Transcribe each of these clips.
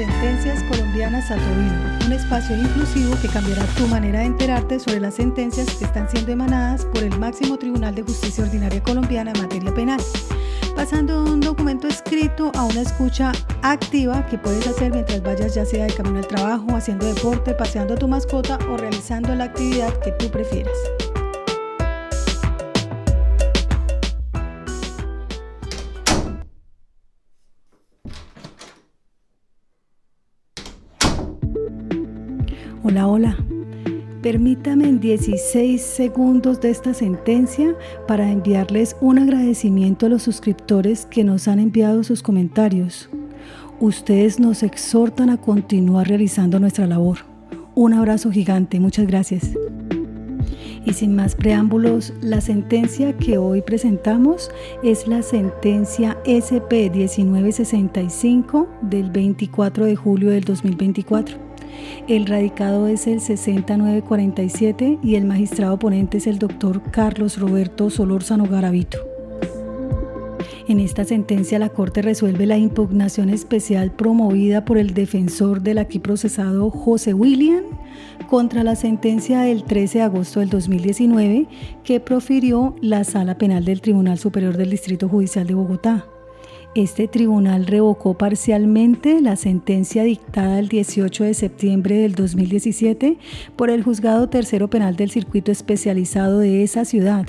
Sentencias Colombianas a tu oído, un espacio inclusivo que cambiará tu manera de enterarte sobre las sentencias que están siendo emanadas por el máximo Tribunal de Justicia Ordinaria Colombiana en materia penal, pasando de un documento escrito a una escucha activa que puedes hacer mientras vayas, ya sea de camino al trabajo, haciendo deporte, paseando a tu mascota o realizando la actividad que tú prefieras. Hola. Permítame en 16 segundos de esta sentencia para enviarles un agradecimiento a los suscriptores que nos han enviado sus comentarios. Ustedes nos exhortan a continuar realizando nuestra labor. Un abrazo gigante, muchas gracias. Y sin más preámbulos, la sentencia que hoy presentamos es la sentencia SP 1965 del 24 de julio del 2024. El radicado es el 60947 y el magistrado ponente es el doctor Carlos Roberto Solórzano Garavito. En esta sentencia la Corte resuelve la impugnación especial promovida por el defensor del aquí procesado José William contra la sentencia del 13 de agosto del 2019 que profirió la Sala Penal del Tribunal Superior del Distrito Judicial de Bogotá. Este tribunal revocó parcialmente la sentencia dictada el 18 de septiembre del 2017 por el Juzgado Tercero Penal del Circuito Especializado de esa ciudad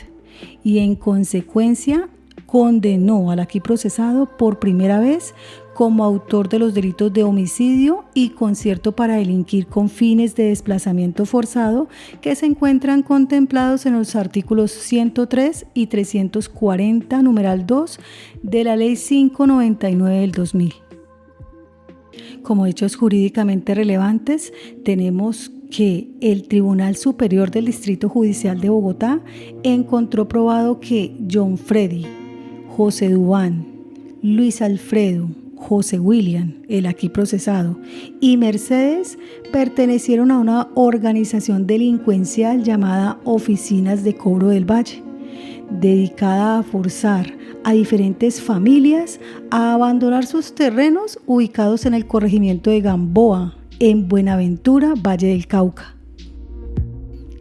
y en consecuencia condenó al aquí procesado por primera vez como autor de los delitos de homicidio y concierto para delinquir con fines de desplazamiento forzado que se encuentran contemplados en los artículos 103 y 340, numeral 2, de la Ley 599 del 2000. Como hechos jurídicamente relevantes, tenemos que el Tribunal Superior del Distrito Judicial de Bogotá encontró probado que John Freddy, José Duván, Luis Alfredo, José William, el aquí procesado, y Mercedes pertenecieron a una organización delincuencial llamada Oficinas de Cobro del Valle, dedicada a forzar a diferentes familias a abandonar sus terrenos ubicados en el corregimiento de Gamboa, en Buenaventura, Valle del Cauca.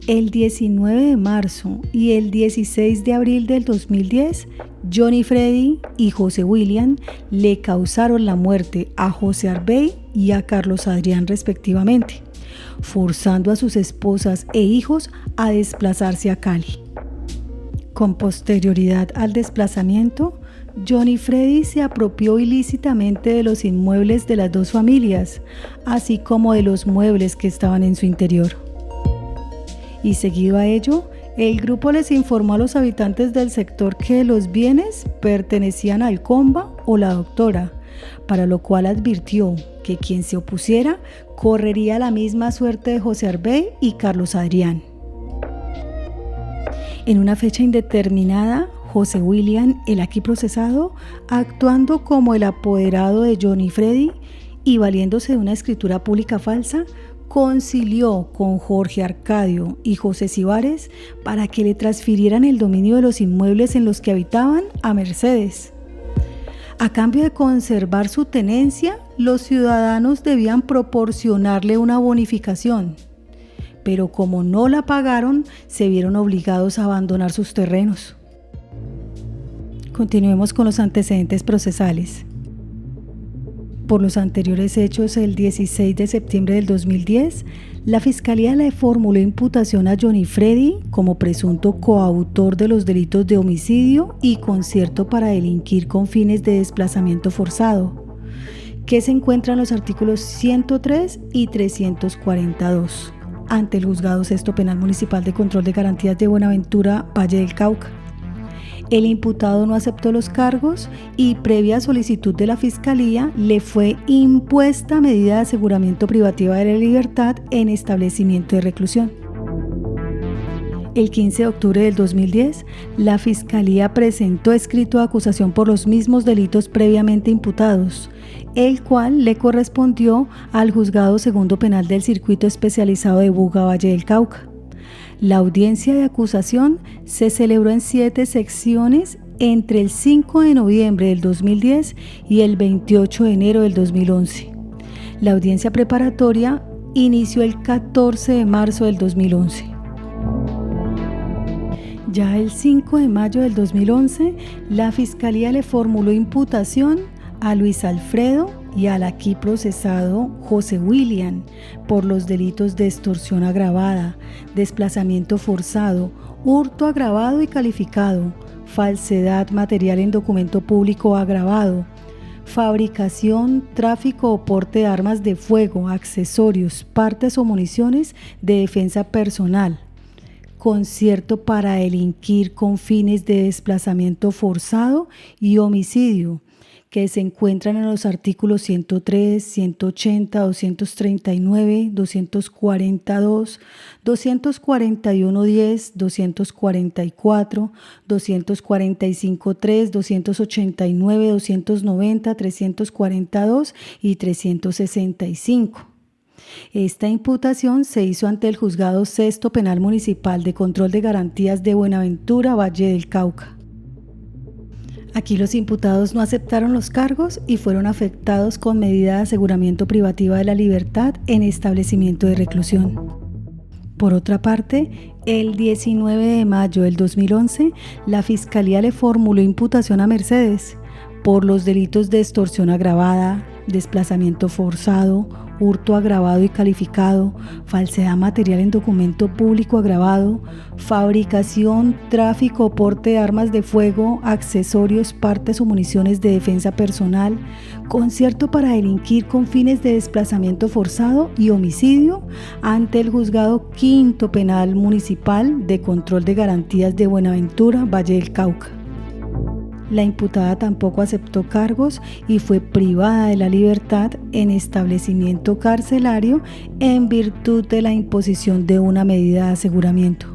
El 19 de marzo y el 16 de abril del 2010, Johnny Freddy y José William le causaron la muerte a José Arbey y a Carlos Adrián respectivamente, forzando a sus esposas e hijos a desplazarse a Cali. Con posterioridad al desplazamiento, Johnny Freddy se apropió ilícitamente de los inmuebles de las dos familias, así como de los muebles que estaban en su interior. Y seguido a ello, el grupo les informó a los habitantes del sector que los bienes pertenecían al Comba o la doctora, para lo cual advirtió que quien se opusiera correría la misma suerte de José Arbey y Carlos Adrián. En una fecha indeterminada, José William, el aquí procesado, actuando como el apoderado de Johnny Freddy y valiéndose de una escritura pública falsa, concilió con Jorge Arcadio y José Cibares para que le transfirieran el dominio de los inmuebles en los que habitaban a Mercedes. A cambio de conservar su tenencia, los ciudadanos debían proporcionarle una bonificación, pero como no la pagaron, se vieron obligados a abandonar sus terrenos. Continuemos con los antecedentes procesales. Por los anteriores hechos, el 16 de septiembre del 2010, la Fiscalía le formuló imputación a Johnny Freddy como presunto coautor de los delitos de homicidio y concierto para delinquir con fines de desplazamiento forzado, que se encuentran en los artículos 103 y 342, ante el Juzgado Sexto Penal Municipal de Control de Garantías de Buenaventura, Valle del Cauca. El imputado no aceptó los cargos y, previa solicitud de la Fiscalía, le fue impuesta medida de aseguramiento privativa de la libertad en establecimiento de reclusión. El 15 de octubre del 2010, la Fiscalía presentó escrito de acusación por los mismos delitos previamente imputados, el cual le correspondió al Juzgado Segundo Penal del Circuito Especializado de Buga, Valle del Cauca. La audiencia de acusación se celebró en 7 secciones entre el 5 de noviembre del 2010 y el 28 de enero del 2011. La audiencia preparatoria inició el 14 de marzo del 2011. Ya el 5 de mayo del 2011, la Fiscalía le formuló imputación a Luis Alfredo y al aquí procesado José William por los delitos de extorsión agravada, desplazamiento forzado, hurto agravado y calificado, falsedad material en documento público agravado, fabricación, tráfico o porte de armas de fuego, accesorios, partes o municiones de defensa personal, concierto para delinquir con fines de desplazamiento forzado y homicidio, que se encuentran en los artículos 103, 180, 239, 242, 241.10, 244, 245.3, 289, 290, 342 y 365. Esta imputación se hizo ante el Juzgado Sexto Penal Municipal de Control de Garantías de Buenaventura, Valle del Cauca. Aquí los imputados no aceptaron los cargos y fueron afectados con medida de aseguramiento privativa de la libertad en establecimiento de reclusión. Por otra parte, el 19 de mayo del 2011, la Fiscalía le formuló imputación a Mercedes por los delitos de extorsión agravada, desplazamiento forzado, hurto agravado y calificado, falsedad material en documento público agravado, fabricación, tráfico o porte de armas de fuego, accesorios, partes o municiones de defensa personal, concierto para delinquir con fines de desplazamiento forzado y homicidio ante el Juzgado Quinto Penal Municipal de Control de Garantías de Buenaventura, Valle del Cauca. La imputada tampoco aceptó cargos y fue privada de la libertad en establecimiento carcelario en virtud de la imposición de una medida de aseguramiento.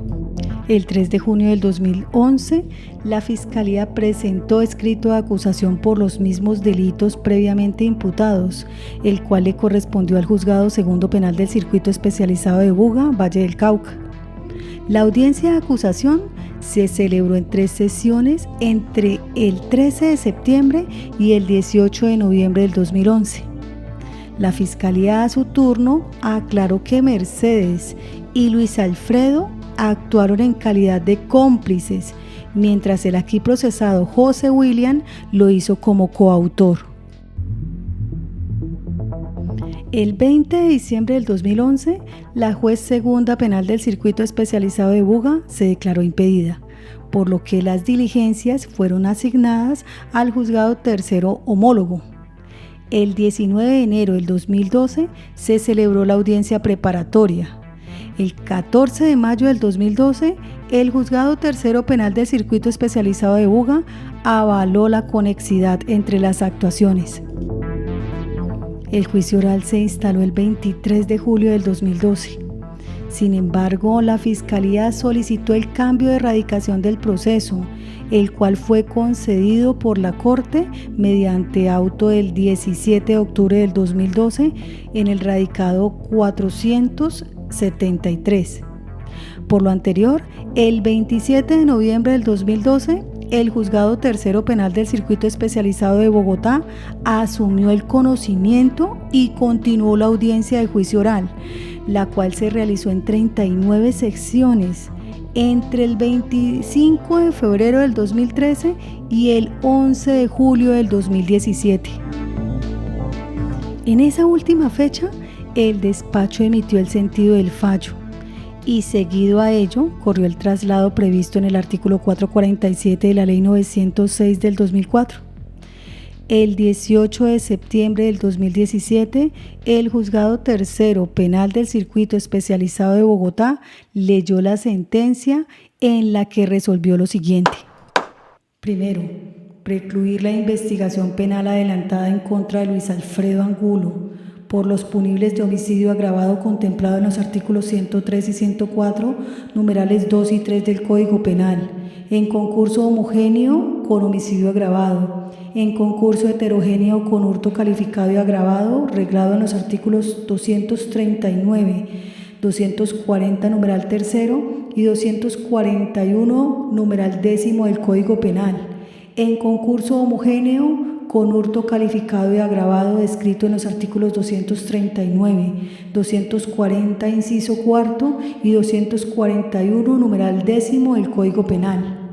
El 3 de junio del 2011, la Fiscalía presentó escrito de acusación por los mismos delitos previamente imputados, el cual le correspondió al Juzgado Segundo Penal del Circuito Especializado de Buga, Valle del Cauca. La audiencia de acusación se celebró en 3 sesiones entre el 13 de septiembre y el 18 de noviembre del 2011. La Fiscalía a su turno aclaró que Mercedes y Luis Alfredo actuaron en calidad de cómplices, mientras el aquí procesado José William lo hizo como coautor. El 20 de diciembre del 2011, la juez segunda penal del Circuito Especializado de Buga se declaró impedida, por lo que las diligencias fueron asignadas al Juzgado Tercero Homólogo. El 19 de enero del 2012 se celebró la audiencia preparatoria. El 14 de mayo del 2012, el Juzgado Tercero Penal del Circuito Especializado de Buga avaló la conexidad entre las actuaciones. El juicio oral se instaló el 23 de julio del 2012. Sin embargo, la Fiscalía solicitó el cambio de radicación del proceso, el cual fue concedido por la Corte mediante auto del 17 de octubre del 2012 en el radicado 473. Por lo anterior, el 27 de noviembre del 2012, el Juzgado Tercero Penal del Circuito Especializado de Bogotá asumió el conocimiento y continuó la audiencia de juicio oral, la cual se realizó en 39 secciones entre el 25 de febrero del 2013 y el 11 de julio del 2017. En esa última fecha, el despacho emitió el sentido del fallo y seguido a ello corrió el traslado previsto en el artículo 447 de la Ley 906 del 2004. El 18 de septiembre del 2017, el Juzgado Tercero Penal del Circuito Especializado de Bogotá leyó la sentencia en la que resolvió lo siguiente. Primero, precluir la investigación penal adelantada en contra de Luis Alfredo Angulo por los punibles de homicidio agravado contemplado en los artículos 103 y 104, numerales 2 y 3 del Código Penal, en concurso homogéneo con homicidio agravado, en concurso heterogéneo con hurto calificado y agravado, reglado en los artículos 239, 240, numeral tercero, y 241, numeral décimo del Código Penal, en concurso homogéneo con hurto calificado y agravado descrito en los artículos 239, 240, inciso cuarto y 241, numeral décimo del Código Penal.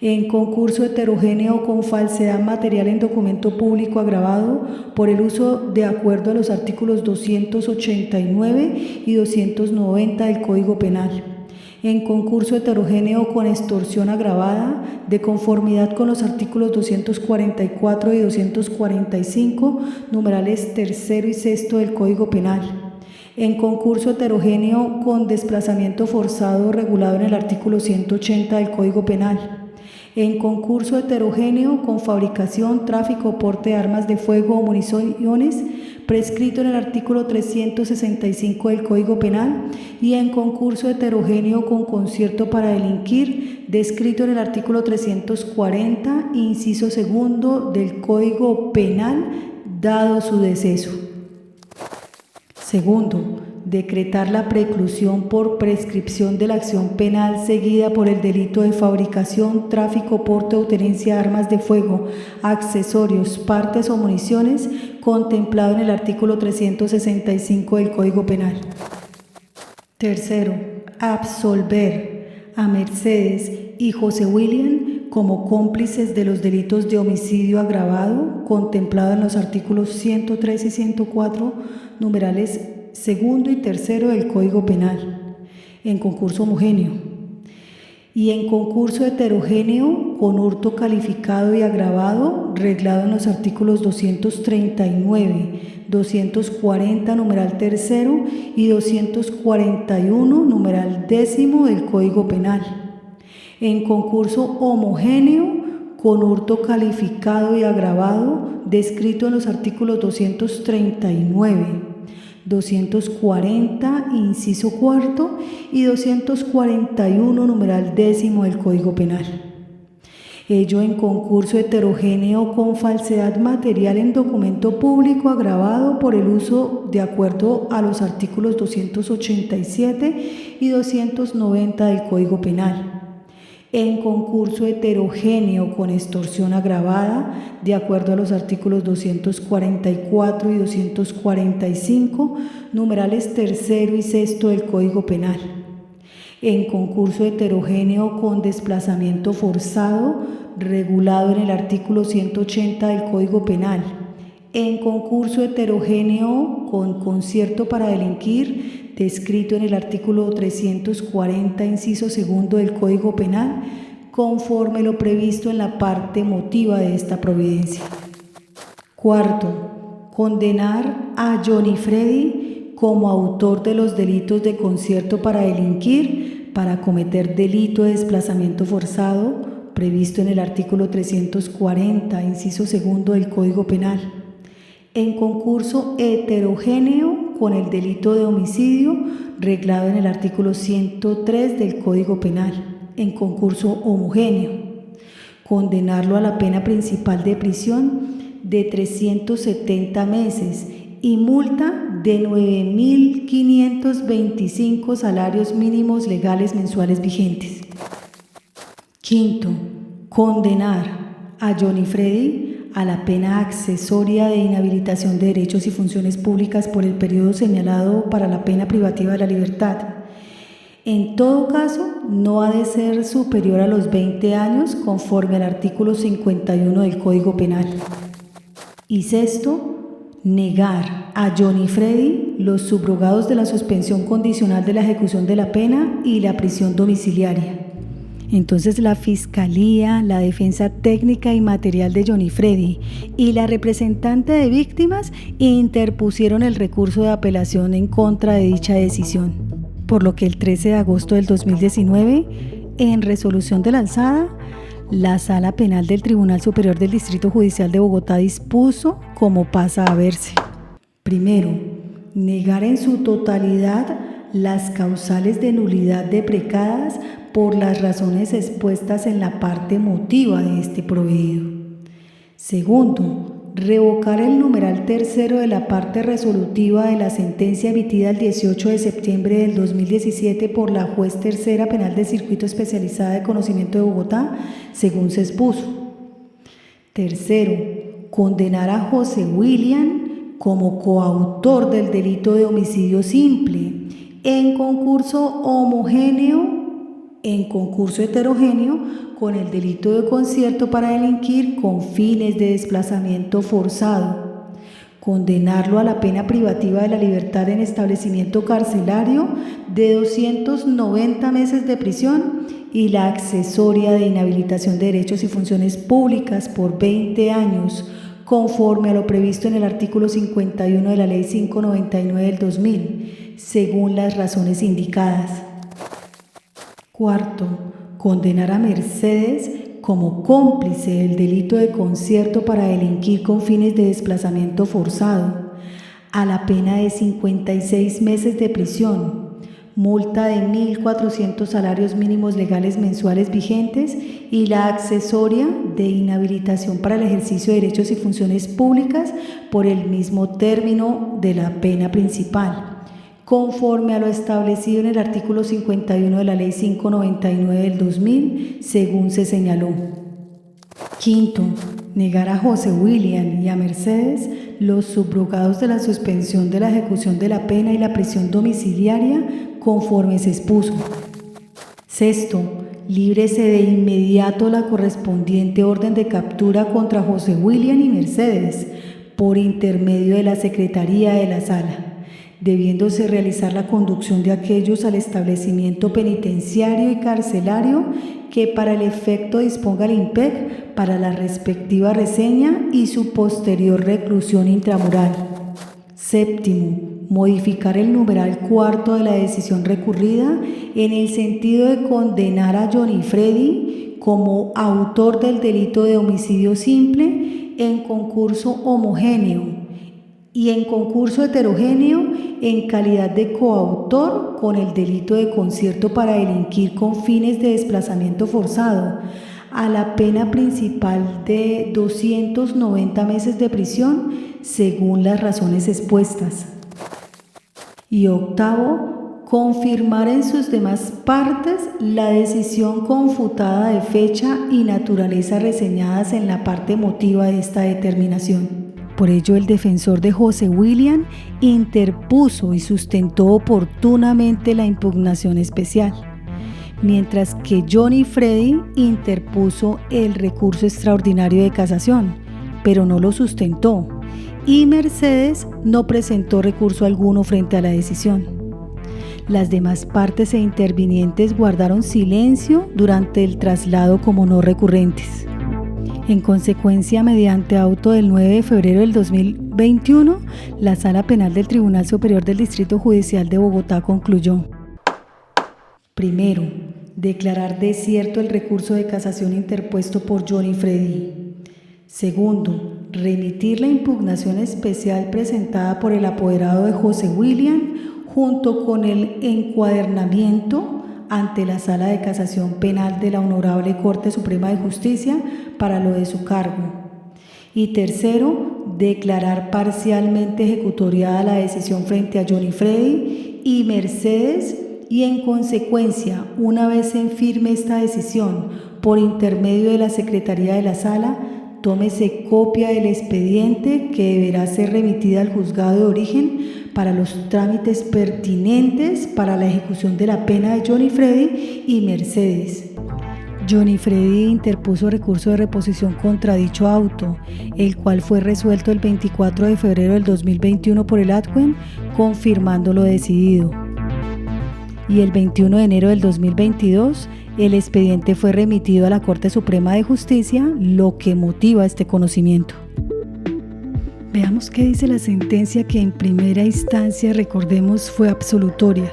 En concurso heterogéneo con falsedad material en documento público agravado por el uso de acuerdo a los artículos 289 y 290 del Código Penal. En concurso heterogéneo con extorsión agravada de conformidad con los artículos 244 y 245, numerales tercero y sexto del Código Penal. En concurso heterogéneo con desplazamiento forzado regulado en el artículo 180 del Código Penal. En concurso heterogéneo con fabricación, tráfico o porte de armas de fuego o municiones, prescrito en el artículo 365 del Código Penal, y en concurso heterogéneo con concierto para delinquir, descrito en el artículo 340, inciso segundo del Código Penal, dado su deceso. Segundo, decretar la preclusión por prescripción de la acción penal seguida por el delito de fabricación, tráfico, porte o tenencia de armas de fuego, accesorios, partes o municiones, contemplado en el artículo 365 del Código Penal. Tercero, absolver a Mercedes y José William como cómplices de los delitos de homicidio agravado, contemplado en los artículos 103 y 104, numerales segundo y tercero del Código Penal, en concurso homogéneo, y en concurso heterogéneo con hurto calificado y agravado, reglado en los artículos 239, 240, numeral tercero, y 241, numeral décimo del Código Penal. En concurso homogéneo con hurto calificado y agravado, descrito en los artículos 239, 240, inciso cuarto, y 241, numeral décimo del Código Penal. Ello en concurso heterogéneo con falsedad material en documento público agravado por el uso de acuerdo a los artículos 287 y 290 del Código Penal. En concurso heterogéneo con extorsión agravada, de acuerdo a los artículos 244 y 245, numerales tercero y sexto del Código Penal. En concurso heterogéneo con desplazamiento forzado, regulado en el artículo 180 del Código Penal. En concurso heterogéneo con concierto para delinquir, descrito en el artículo 340, inciso segundo del Código Penal, conforme lo previsto en la parte motiva de esta providencia. Cuarto, condenar a Johnny Freddy como autor de los delitos de concierto para delinquir, para cometer delito de desplazamiento forzado, previsto en el artículo 340, inciso segundo del Código Penal. En concurso heterogéneo con el delito de homicidio, reglado en el artículo 103 del Código Penal. En concurso homogéneo, condenarlo a la pena principal de prisión de 370 meses y multa de 9.525 salarios mínimos legales mensuales vigentes. Quinto, condenar a Johnny Freddy a la pena accesoria de inhabilitación de derechos y funciones públicas por el periodo señalado para la pena privativa de la libertad. En todo caso, no ha de ser superior a los 20 años conforme al artículo 51 del Código Penal. Y sexto, negar a Johnny Freddy los subrogados de la suspensión condicional de la ejecución de la pena y la prisión domiciliaria. Entonces la Fiscalía, la Defensa Técnica y Material de Johnny Freddy y la representante de víctimas interpusieron el recurso de apelación en contra de dicha decisión, por lo que el 13 de agosto del 2019, en resolución de la alzada, la Sala Penal del Tribunal Superior del Distrito Judicial de Bogotá dispuso como pasa a verse. Primero, negar en su totalidad las causales de nulidad deprecadas por las razones expuestas en la parte motiva de este proveído. Segundo, revocar el numeral tercero de la parte resolutiva de la sentencia emitida el 18 de septiembre del 2017 por la juez tercera penal del Circuito Especializada de Conocimiento de Bogotá, según se expuso. Tercero, condenar a José William como coautor del delito de homicidio simple en concurso heterogéneo con el delito de concierto para delinquir con fines de desplazamiento forzado. Condenarlo a la pena privativa de la libertad en establecimiento carcelario de 290 meses de prisión y la accesoria de inhabilitación de derechos y funciones públicas por 20 años, conforme a lo previsto en el artículo 51 de la Ley 599 del 2000, según las razones indicadas. Cuarto, condenar a Mercedes como cómplice del delito de concierto para delinquir con fines de desplazamiento forzado, a la pena de 56 meses de prisión, multa de 1.400 salarios mínimos legales mensuales vigentes y la accesoria de inhabilitación para el ejercicio de derechos y funciones públicas por el mismo término de la pena principal, conforme a lo establecido en el artículo 51 de la Ley 599 del 2000, según se señaló. Quinto, negar a José William y a Mercedes los subrogados de la suspensión de la ejecución de la pena y la prisión domiciliaria conforme se expuso. Sexto, líbrese de inmediato la correspondiente orden de captura contra José William y Mercedes por intermedio de la Secretaría de la Sala, debiéndose realizar la conducción de aquellos al establecimiento penitenciario y carcelario que para el efecto disponga el IMPEC para la respectiva reseña y su posterior reclusión intramural. Séptimo, modificar el numeral cuarto de la decisión recurrida en el sentido de condenar a Johnny Freddy como autor del delito de homicidio simple en concurso homogéneo y en concurso heterogéneo en calidad de coautor con el delito de concierto para delinquir con fines de desplazamiento forzado, a la pena principal de 290 meses de prisión según las razones expuestas. Y octavo, confirmar en sus demás partes la decisión confutada de fecha y naturaleza reseñadas en la parte emotiva de esta determinación. Por ello, el defensor de José William interpuso y sustentó oportunamente la impugnación especial, mientras que Johnny Freddy interpuso el recurso extraordinario de casación, pero no lo sustentó, y Mercedes no presentó recurso alguno frente a la decisión. Las demás partes e intervinientes guardaron silencio durante el traslado como no recurrentes. En consecuencia, mediante auto del 9 de febrero del 2021, la Sala Penal del Tribunal Superior del Distrito Judicial de Bogotá concluyó: primero, declarar desierto el recurso de casación interpuesto por Johnny Freddy. Segundo, remitir la impugnación especial presentada por el apoderado de José William junto con el encuadernamiento ante la Sala de Casación Penal de la Honorable Corte Suprema de Justicia para lo de su cargo. Y tercero, declarar parcialmente ejecutoriada la decisión frente a Johnny Freddy y Mercedes y en consecuencia, una vez en firme esta decisión por intermedio de la Secretaría de la Sala, tómese copia del expediente que deberá ser remitida al juzgado de origen para los trámites pertinentes para la ejecución de la pena de Johnny Freddy y Mercedes. Johnny Freddy interpuso recurso de reposición contra dicho auto, el cual fue resuelto el 24 de febrero del 2021 por el ADCUEN, confirmando lo decidido. Y el 21 de enero del 2022, el expediente fue remitido a la Corte Suprema de Justicia, lo que motiva este conocimiento. Veamos qué dice la sentencia que en primera instancia, recordemos, fue absolutoria.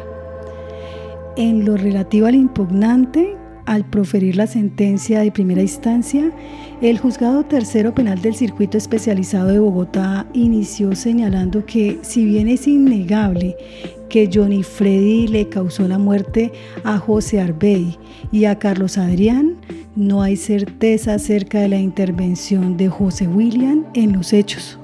En lo relativo al impugnante, al proferir la sentencia de primera instancia, el Juzgado Tercero Penal del Circuito Especializado de Bogotá inició señalando que, si bien es innegable que Johnny Freddy le causó la muerte a José Arbey y a Carlos Adrián, no hay certeza acerca de la intervención de José William en los hechos.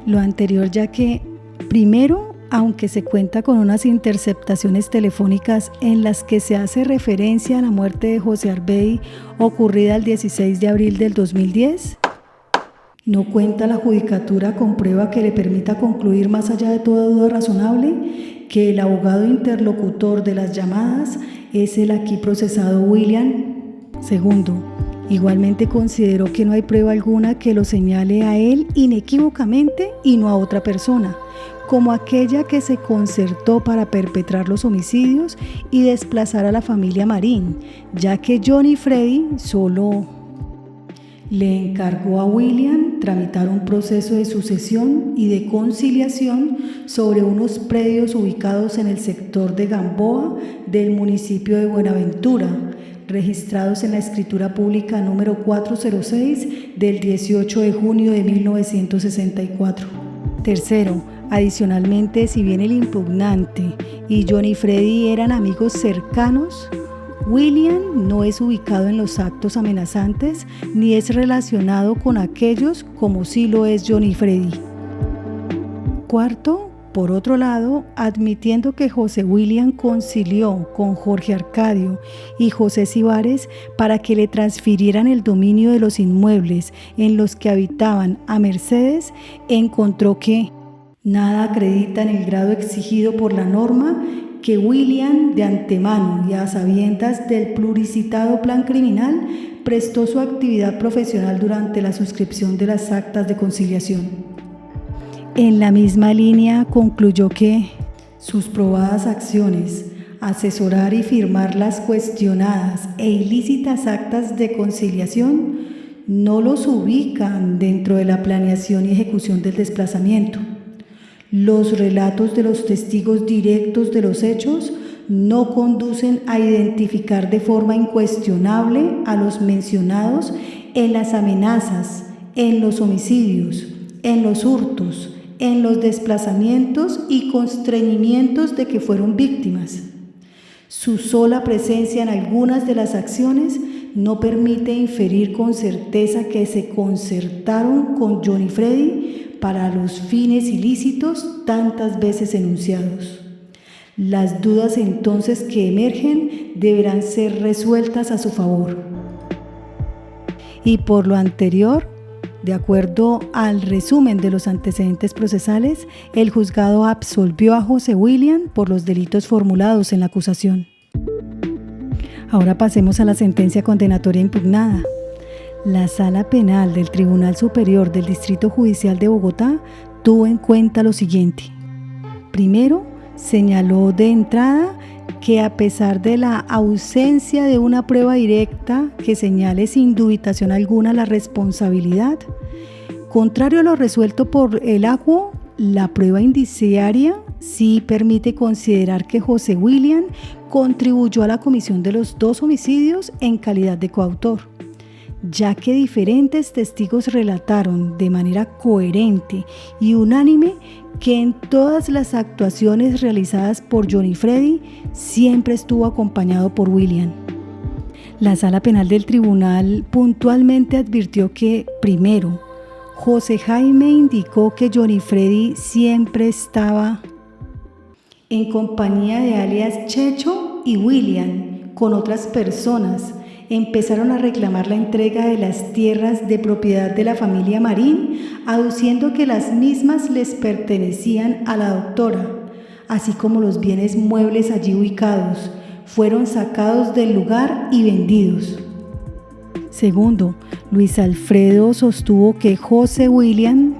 Lo anterior, ya que, primero, aunque se cuenta con unas interceptaciones telefónicas en las que se hace referencia a la muerte de José Arbey ocurrida el 16 de abril del 2010, ¿No cuenta la judicatura con prueba que le permita concluir más allá de toda duda razonable que el abogado interlocutor de las llamadas es el aquí procesado William? Segundo, igualmente considero que no hay prueba alguna que lo señale a él inequívocamente y no a otra persona, como aquella que se concertó para perpetrar los homicidios y desplazar a la familia Marín, ya que John y Freddy solo le encargó a William tramitar un proceso de sucesión y de conciliación sobre unos predios ubicados en el sector de Gamboa del municipio de Buenaventura, registrados en la escritura pública número 406 del 18 de junio de 1964. Tercero, adicionalmente, si bien el impugnante y John y Freddy eran amigos cercanos, William no es ubicado en los actos amenazantes ni es relacionado con aquellos como sí lo es John y Freddy. Cuarto, por otro lado, admitiendo que José William concilió con Jorge Arcadio y José Cibares para que le transfirieran el dominio de los inmuebles en los que habitaban a Mercedes, encontró que nada acredita en el grado exigido por la norma que William, de antemano y a sabiendas del pluricitado plan criminal, prestó su actividad profesional durante la suscripción de las actas de conciliación. En la misma línea concluyó que sus probadas acciones, asesorar y firmar las cuestionadas e ilícitas actas de conciliación, no los ubican dentro de la planeación y ejecución del desplazamiento. Los relatos de los testigos directos de los hechos no conducen a identificar de forma incuestionable a los mencionados en las amenazas, en los homicidios, en los hurtos, en los desplazamientos y constreñimientos de que fueron víctimas. Su sola presencia en algunas de las acciones no permite inferir con certeza que se concertaron con John y Freddy para los fines ilícitos tantas veces enunciados. Las dudas entonces que emergen deberán ser resueltas a su favor. Y por lo anterior, de acuerdo al resumen de los antecedentes procesales, el juzgado absolvió a José William por los delitos formulados en la acusación. Ahora pasemos a la sentencia condenatoria impugnada. La Sala Penal del Tribunal Superior del Distrito Judicial de Bogotá tuvo en cuenta lo siguiente. Primero, señaló de entrada que a pesar de la ausencia de una prueba directa que señale sin dubitación alguna la responsabilidad, contrario a lo resuelto por el acuo, la prueba indiciaria sí permite considerar que José William contribuyó a la comisión de los dos homicidios en calidad de coautor, ya que diferentes testigos relataron de manera coherente y unánime que en todas las actuaciones realizadas por John y Freddy siempre estuvo acompañado por William. La Sala Penal del Tribunal puntualmente advirtió que, primero, José Jaime indicó que John y Freddy siempre estaba en compañía de alias Checho y William con otras personas. Empezaron a reclamar la entrega de las tierras de propiedad de la familia Marín, aduciendo que las mismas les pertenecían a la doctora, así como los bienes muebles allí ubicados, fueron sacados del lugar y vendidos. Segundo, Luis Alfredo sostuvo que José William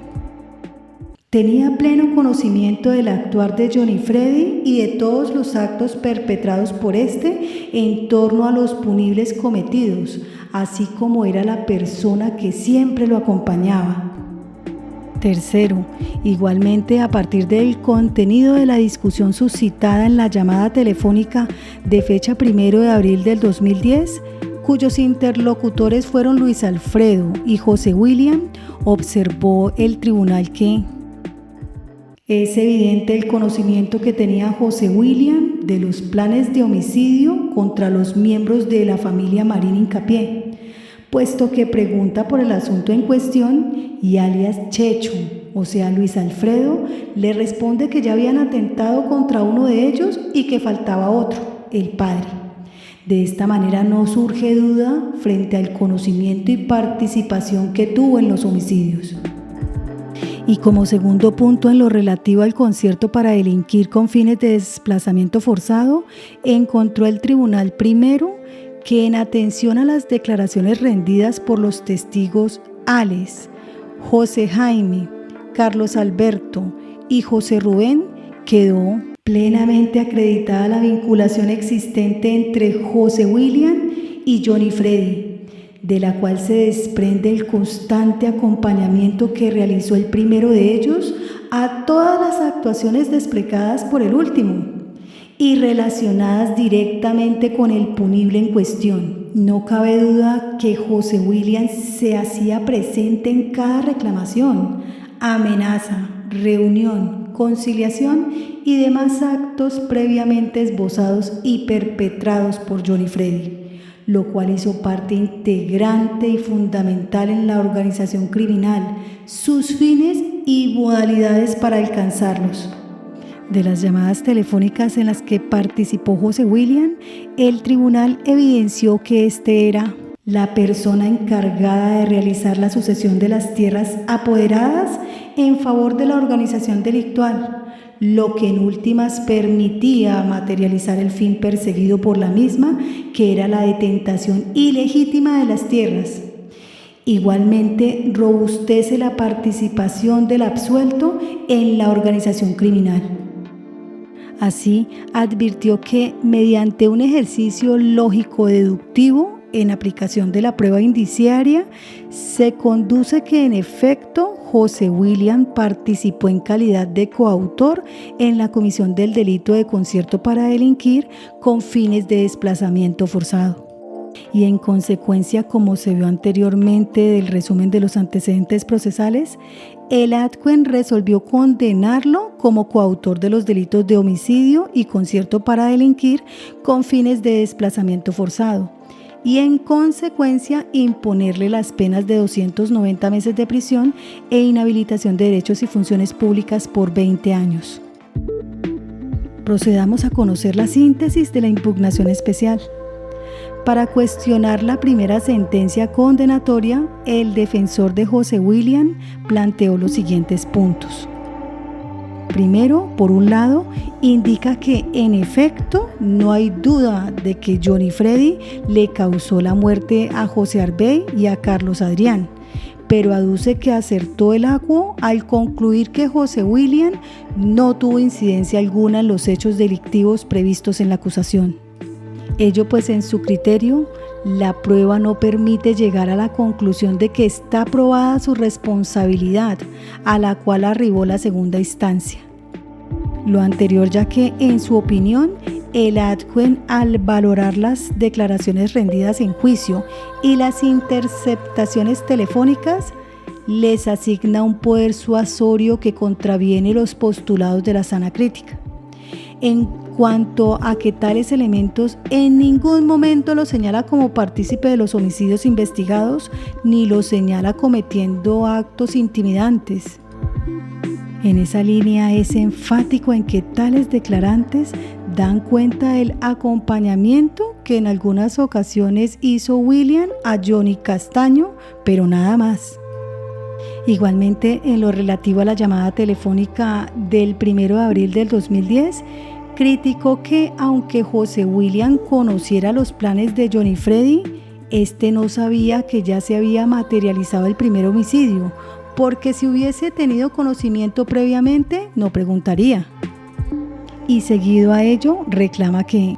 tenía pleno conocimiento del actuar de John y Freddy y de todos los actos perpetrados por este en torno a los punibles cometidos, así como era la persona que siempre lo acompañaba. Tercero, igualmente a partir del contenido de la discusión suscitada en la llamada telefónica de fecha 1 de abril del 2010, cuyos interlocutores fueron Luis Alfredo y José William, observó el tribunal que es evidente el conocimiento que tenía José William de los planes de homicidio contra los miembros de la familia Marín Hincapié, puesto que pregunta por el asunto en cuestión y alias Checho, o sea Luis Alfredo, le responde que ya habían atentado contra uno de ellos y que faltaba otro, el padre. De esta manera no surge duda frente al conocimiento y participación que tuvo en los homicidios. Y como segundo punto en lo relativo al concierto para delinquir con fines de desplazamiento forzado, encontró el tribunal primero que en atención a las declaraciones rendidas por los testigos Alex, José Jaime, Carlos Alberto y José Rubén, quedó plenamente acreditada la vinculación existente entre José William y Johnny Freddy, de la cual se desprende el constante acompañamiento que realizó el primero de ellos a todas las actuaciones desplegadas por el último y relacionadas directamente con el punible en cuestión. No cabe duda que José William se hacía presente en cada reclamación, amenaza, reunión, conciliación y demás actos previamente esbozados y perpetrados por Johnny Freddy, lo cual hizo parte integrante y fundamental en la organización criminal, sus fines y modalidades para alcanzarlos. De las llamadas telefónicas en las que participó José William, el tribunal evidenció que este era la persona encargada de realizar la sucesión de las tierras apoderadas en favor de la organización delictual, lo que en últimas permitía materializar el fin perseguido por la misma, que era la detentación ilegítima de las tierras. Igualmente, robustece la participación del absuelto en la organización criminal. Así, advirtió que mediante un ejercicio lógico-deductivo en aplicación de la prueba indiciaria, se conduce que en efecto José William participó en calidad de coautor en la comisión del delito de concierto para delinquir con fines de desplazamiento forzado. Y en consecuencia, como se vio anteriormente del resumen de los antecedentes procesales, el ADCUEN resolvió condenarlo como coautor de los delitos de homicidio y concierto para delinquir con fines de desplazamiento forzado, y en consecuencia imponerle las penas de 290 meses de prisión e inhabilitación de derechos y funciones públicas por 20 años. Procedamos a conocer la síntesis de la impugnación especial. Para cuestionar la primera sentencia condenatoria, el defensor de José William planteó los siguientes puntos. Primero, por un lado, indica que en efecto no hay duda de que Johnny Freddy le causó la muerte a José Arbey y a Carlos Adrián, pero aduce que acertó el acuo al concluir que José William no tuvo incidencia alguna en los hechos delictivos previstos en la acusación. Ello pues en su criterio, la prueba no permite llegar a la conclusión de que está probada su responsabilidad, a la cual arribó la segunda instancia. Lo anterior ya que, en su opinión, el ADCUEN, al valorar las declaraciones rendidas en juicio y las interceptaciones telefónicas, les asigna un poder suasorio que contraviene los postulados de la sana crítica. En cuanto a que tales elementos en ningún momento lo señala como partícipe de los homicidios investigados, ni lo señala cometiendo actos intimidantes. En esa línea es enfático en que tales declarantes dan cuenta del acompañamiento que en algunas ocasiones hizo William a Johnny Castaño, pero nada más. Igualmente, en lo relativo a la llamada telefónica del 1 de abril del 2010, criticó que aunque José William conociera los planes de Johnny Freddy, este no sabía que ya se había materializado el primer homicidio, porque si hubiese tenido conocimiento previamente, no preguntaría. Y seguido a ello, reclama que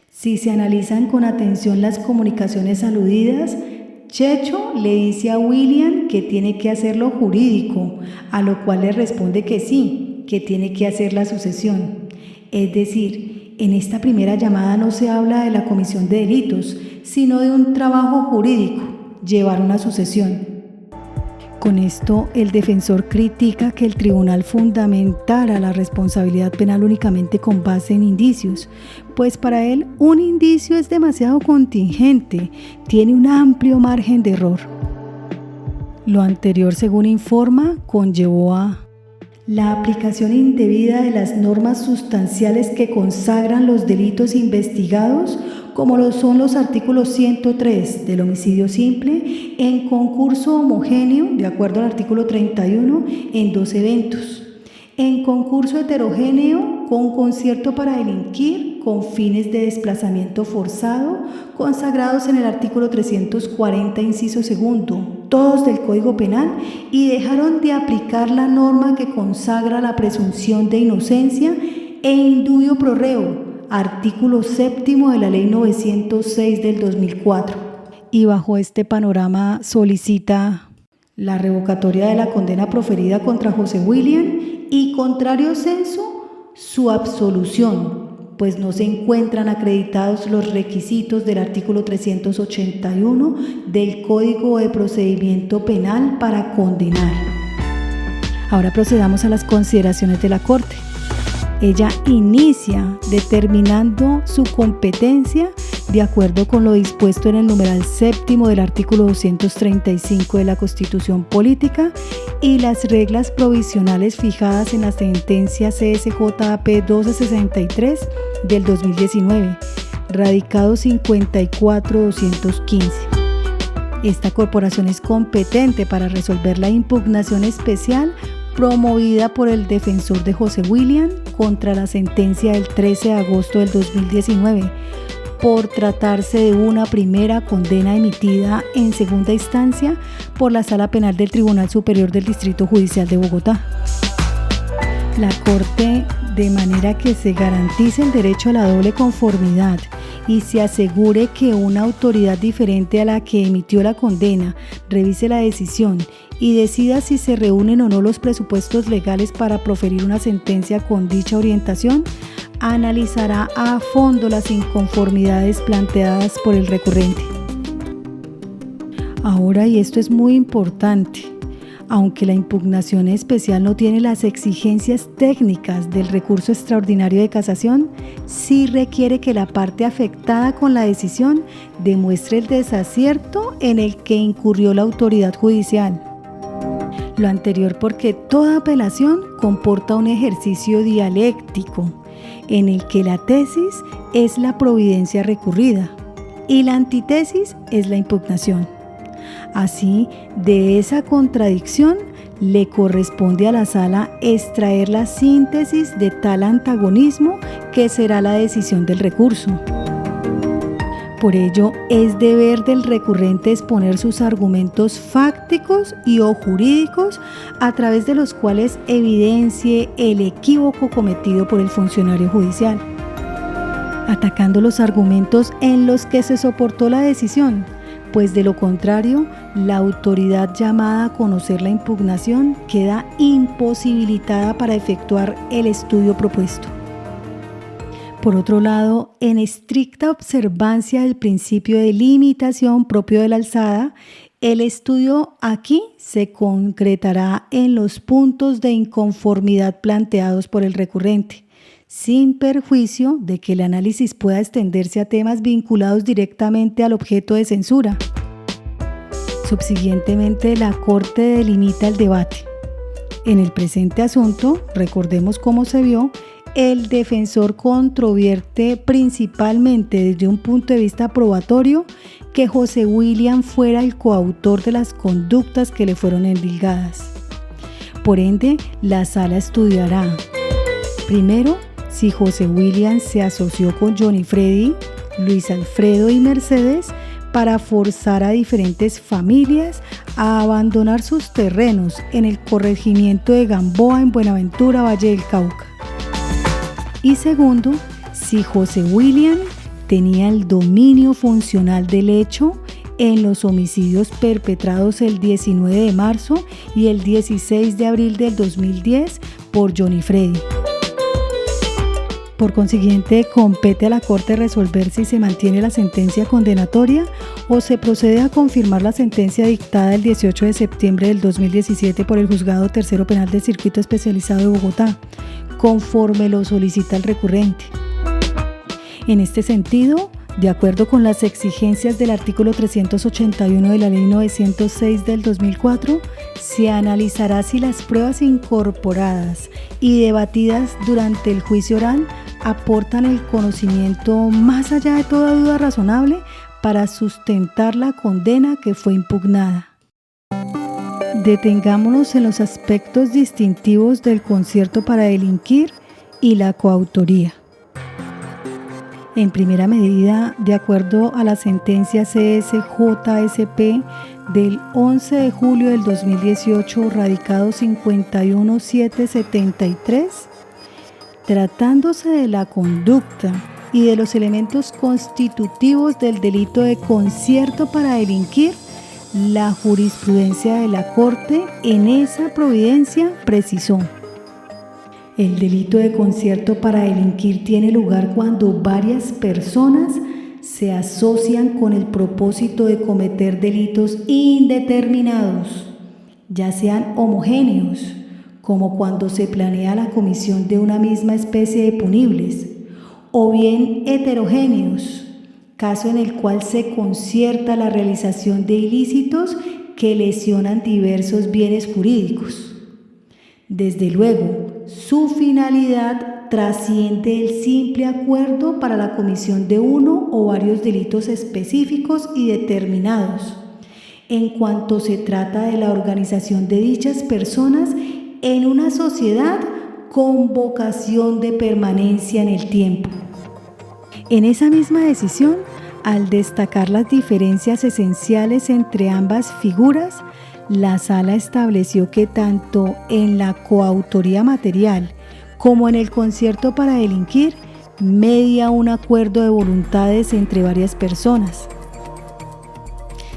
si se analizan con atención las comunicaciones aludidas, Checho le dice a William que tiene que hacer lo jurídico, a lo cual le responde que sí, que tiene que hacer la sucesión. Es decir, en esta primera llamada no se habla de la comisión de delitos, sino de un trabajo jurídico, llevar una sucesión. Con esto, el defensor critica que el tribunal fundamentara la responsabilidad penal únicamente con base en indicios, pues para él un indicio es demasiado contingente, tiene un amplio margen de error. Lo anterior, según informa, conllevó a la aplicación indebida de las normas sustanciales que consagran los delitos investigados como lo son los artículos 103 del homicidio simple, en concurso homogéneo, de acuerdo al artículo 31, en 2 eventos. En concurso heterogéneo, con concierto para delinquir con fines de desplazamiento forzado, consagrados en el artículo 340, inciso segundo, todos del Código Penal, y dejaron de aplicar la norma que consagra la presunción de inocencia e indubio pro reo, artículo 7º de la Ley 906 del 2004. Y bajo este panorama solicita la revocatoria de la condena proferida contra José William y, contrario censo, su absolución, pues no se encuentran acreditados los requisitos del artículo 381 del Código de Procedimiento Penal para condenar. Ahora procedamos a las consideraciones de la Corte. Ella inicia determinando su competencia de acuerdo con lo dispuesto en el numeral 7º del artículo 235 de la Constitución Política y las reglas provisionales fijadas en la sentencia CSJP 1263 del 2019, radicado 54-215. Esta corporación es competente para resolver la impugnación especial promovida por el defensor de José William contra la sentencia del 13 de agosto del 2019, por tratarse de una primera condena emitida en segunda instancia por la Sala Penal del Tribunal Superior del Distrito Judicial de Bogotá. La Corte, de manera que se garantice el derecho a la doble conformidad y se asegure que una autoridad diferente a la que emitió la condena revise la decisión y decida si se reúnen o no los presupuestos legales para proferir una sentencia con dicha orientación, analizará a fondo las inconformidades planteadas por el recurrente. Ahora, y esto es muy importante, aunque la impugnación especial no tiene las exigencias técnicas del recurso extraordinario de casación, sí requiere que la parte afectada con la decisión demuestre el desacierto en el que incurrió la autoridad judicial. Lo anterior porque toda apelación comporta un ejercicio dialéctico en el que la tesis es la providencia recurrida y la antítesis es la impugnación. Así, de esa contradicción le corresponde a la sala extraer la síntesis de tal antagonismo que será la decisión del recurso. Por ello, es deber del recurrente exponer sus argumentos fácticos y o jurídicos a través de los cuales evidencie el equívoco cometido por el funcionario judicial, atacando los argumentos en los que se soportó la decisión, pues de lo contrario, la autoridad llamada a conocer la impugnación queda imposibilitada para efectuar el estudio propuesto. Por otro lado, en estricta observancia del principio de limitación propio de la alzada, el estudio aquí se concretará en los puntos de inconformidad planteados por el recurrente, sin perjuicio de que el análisis pueda extenderse a temas vinculados directamente al objeto de censura. Subsiguientemente, la Corte delimita el debate. En el presente asunto, recordemos cómo se vio, el defensor controvierte principalmente desde un punto de vista probatorio que José William fuera el coautor de las conductas que le fueron endilgadas. Por ende, la sala estudiará, primero, si José William se asoció con Johnny Freddy, Luis Alfredo y Mercedes para forzar a diferentes familias a abandonar sus terrenos en el corregimiento de Gamboa en Buenaventura, Valle del Cauca. Y segundo, si José William tenía el dominio funcional del hecho en los homicidios perpetrados el 19 de marzo y el 16 de abril del 2010 por Johnny Freddy. Por consiguiente, compete a la Corte resolver si se mantiene la sentencia condenatoria o se procede a confirmar la sentencia dictada el 18 de septiembre del 2017 por el Juzgado Tercero Penal del Circuito Especializado de Bogotá, conforme lo solicita el recurrente. En este sentido, De acuerdo con las exigencias del artículo 381 de la Ley 906 del 2004, se analizará si las pruebas incorporadas y debatidas durante el juicio oral aportan el conocimiento más allá de toda duda razonable para sustentar la condena que fue impugnada. Detengámonos en los aspectos distintivos del concierto para delinquir y la coautoría. En primera medida, de acuerdo a la sentencia CSJSP del 11 de julio del 2018, radicado 51773, tratándose de la conducta y de los elementos constitutivos del delito de concierto para delinquir, la jurisprudencia de la Corte en esa providencia precisó: el delito de concierto para delinquir tiene lugar cuando varias personas se asocian con el propósito de cometer delitos indeterminados, ya sean homogéneos, como cuando se planea la comisión de una misma especie de punibles, o bien heterogéneos, caso en el cual se concierta la realización de ilícitos que lesionan diversos bienes jurídicos. Desde luego, su finalidad trasciende el simple acuerdo para la comisión de uno o varios delitos específicos y determinados, en cuanto se trata de la organización de dichas personas en una sociedad con vocación de permanencia en el tiempo. En esa misma decisión, al destacar las diferencias esenciales entre ambas figuras, la Sala estableció que tanto en la coautoría material como en el concierto para delinquir media un acuerdo de voluntades entre varias personas.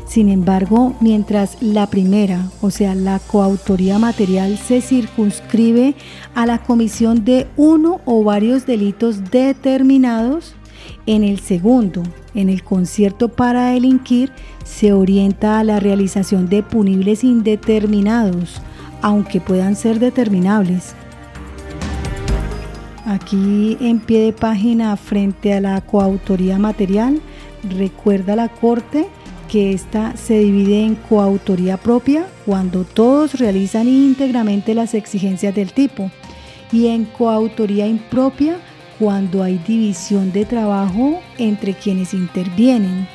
Sin embargo, mientras la primera, o sea, la coautoría material, se circunscribe a la comisión de uno o varios delitos determinados, en el segundo, en el concierto para delinquir, se orienta a la realización de punibles indeterminados, aunque puedan ser determinables. Aquí en pie de página frente a la coautoría material, recuerda la Corte que ésta se divide en coautoría propia cuando todos realizan íntegramente las exigencias del tipo y en coautoría impropia cuando hay división de trabajo entre quienes intervienen,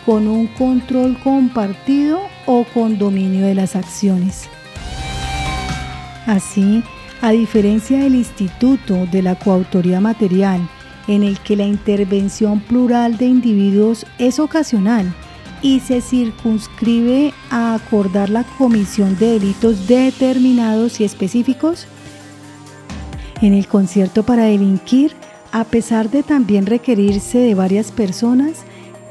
con un control compartido o con dominio de las acciones. Así, a diferencia del instituto de la coautoría material, en el que la intervención plural de individuos es ocasional y se circunscribe a acordar la comisión de delitos determinados y específicos, en el concierto para delinquir, a pesar de también requerirse de varias personas,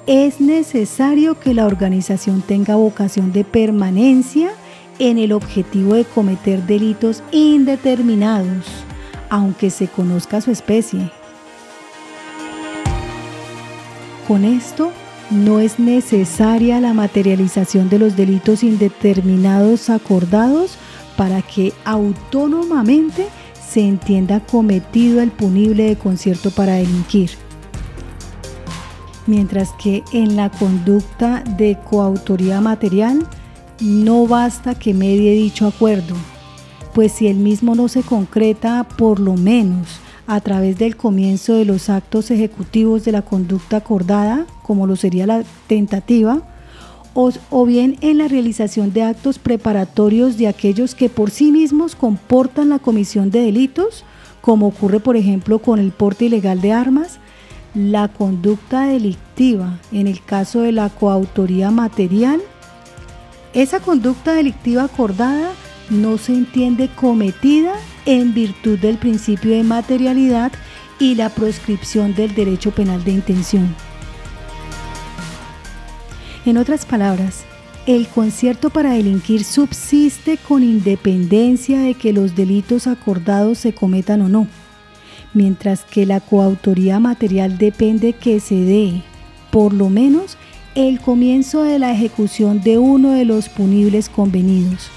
es necesario que la organización tenga vocación de permanencia en el objetivo de cometer delitos indeterminados, aunque se conozca su especie. Con esto, no es necesaria la materialización de los delitos indeterminados acordados para que autónomamente se entienda cometido el punible de concierto para delinquir. Mientras que en la conducta de coautoría material no basta que medie dicho acuerdo, pues si el mismo no se concreta por lo menos a través del comienzo de los actos ejecutivos de la conducta acordada, como lo sería la tentativa, o bien en la realización de actos preparatorios de aquellos que por sí mismos comportan la comisión de delitos, como ocurre por ejemplo con el porte ilegal de armas, la conducta delictiva en el caso de la coautoría material, esa conducta delictiva acordada no se entiende cometida en virtud del principio de materialidad y la proscripción del derecho penal de intención. En otras palabras, el concierto para delinquir subsiste con independencia de que los delitos acordados se cometan o no, mientras que la coautoría material depende que se dé, por lo menos, el comienzo de la ejecución de uno de los punibles convenidos.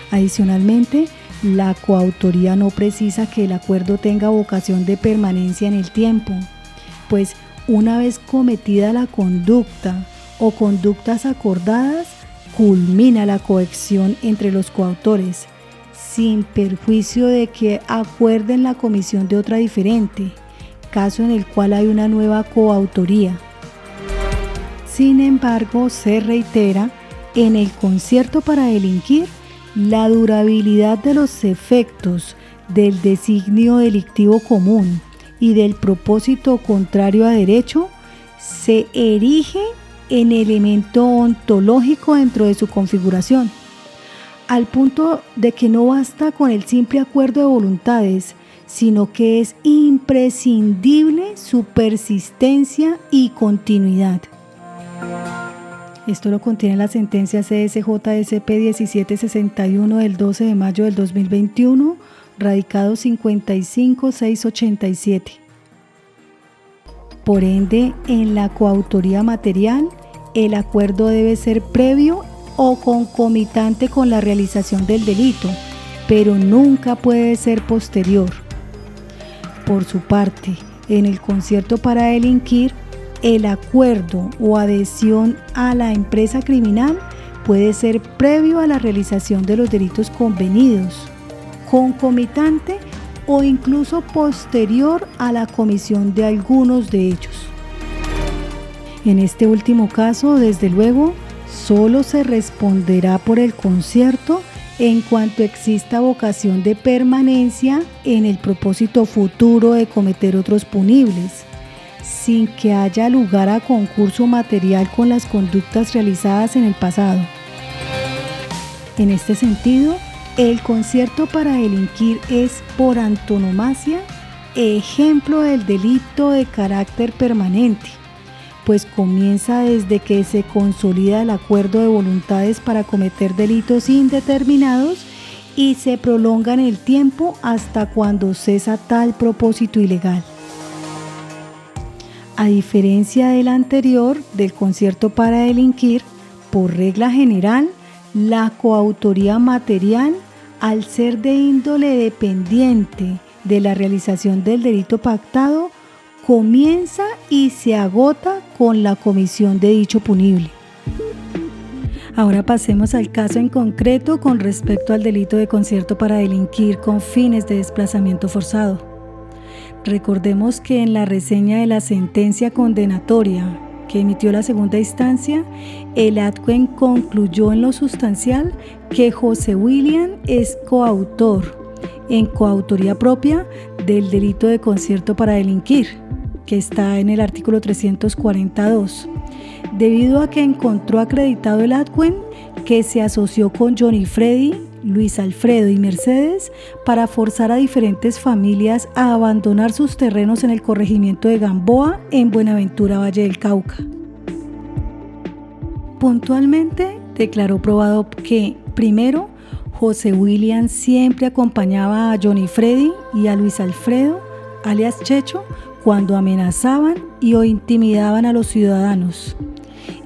Adicionalmente, la coautoría no precisa que el acuerdo tenga vocación de permanencia en el tiempo, pues una vez cometida la conducta o conductas acordadas, culmina la coacción entre los coautores, sin perjuicio de que acuerden la comisión de otra diferente, caso en el cual hay una nueva coautoría. Sin embargo, se reitera, en el concierto para delinquir, la durabilidad de los efectos del designio delictivo común y del propósito contrario a derecho se erige en elemento ontológico dentro de su configuración, al punto de que no basta con el simple acuerdo de voluntades, sino que es imprescindible su persistencia y continuidad. Esto lo contiene la sentencia CSJSP 1761 del 12 de mayo del 2021, radicado 55687. Por ende, en la coautoría material, el acuerdo debe ser previo o concomitante con la realización del delito, pero nunca puede ser posterior. Por su parte, en el concierto para delinquir, el acuerdo o adhesión a la empresa criminal puede ser previo a la realización de los delitos convenidos, concomitante o incluso posterior a la comisión de algunos de ellos. En este último caso, desde luego, solo se responderá por el concierto en cuanto exista vocación de permanencia en el propósito futuro de cometer otros punibles, sin que haya lugar a concurso material con las conductas realizadas en el pasado. En este sentido, el concierto para delinquir es, por antonomasia, ejemplo del delito de carácter permanente, pues comienza desde que se consolida el acuerdo de voluntades para cometer delitos indeterminados y se prolonga en el tiempo hasta cuando cesa tal propósito ilegal. A diferencia del anterior, del concierto para delinquir, por regla general, la coautoría material, al ser de índole dependiente de la realización del delito pactado, comienza y se agota con la comisión de dicho punible. Ahora pasemos al caso en concreto con respecto al delito de concierto para delinquir con fines de desplazamiento forzado. Recordemos que en la reseña de la sentencia condenatoria que emitió la segunda instancia, el adquen concluyó en lo sustancial que José William es coautor, en coautoría propia, del delito de concierto para delinquir, que está en el artículo 342, debido a que encontró acreditado el adquen que se asoció con Johnny Freddy, Luis Alfredo y Mercedes para forzar a diferentes familias a abandonar sus terrenos en el corregimiento de Gamboa, en Buenaventura, Valle del Cauca. Puntualmente, declaró probado que, primero, José William siempre acompañaba a Johnny Freddy y a Luis Alfredo, alias Checho, cuando amenazaban o intimidaban a los ciudadanos.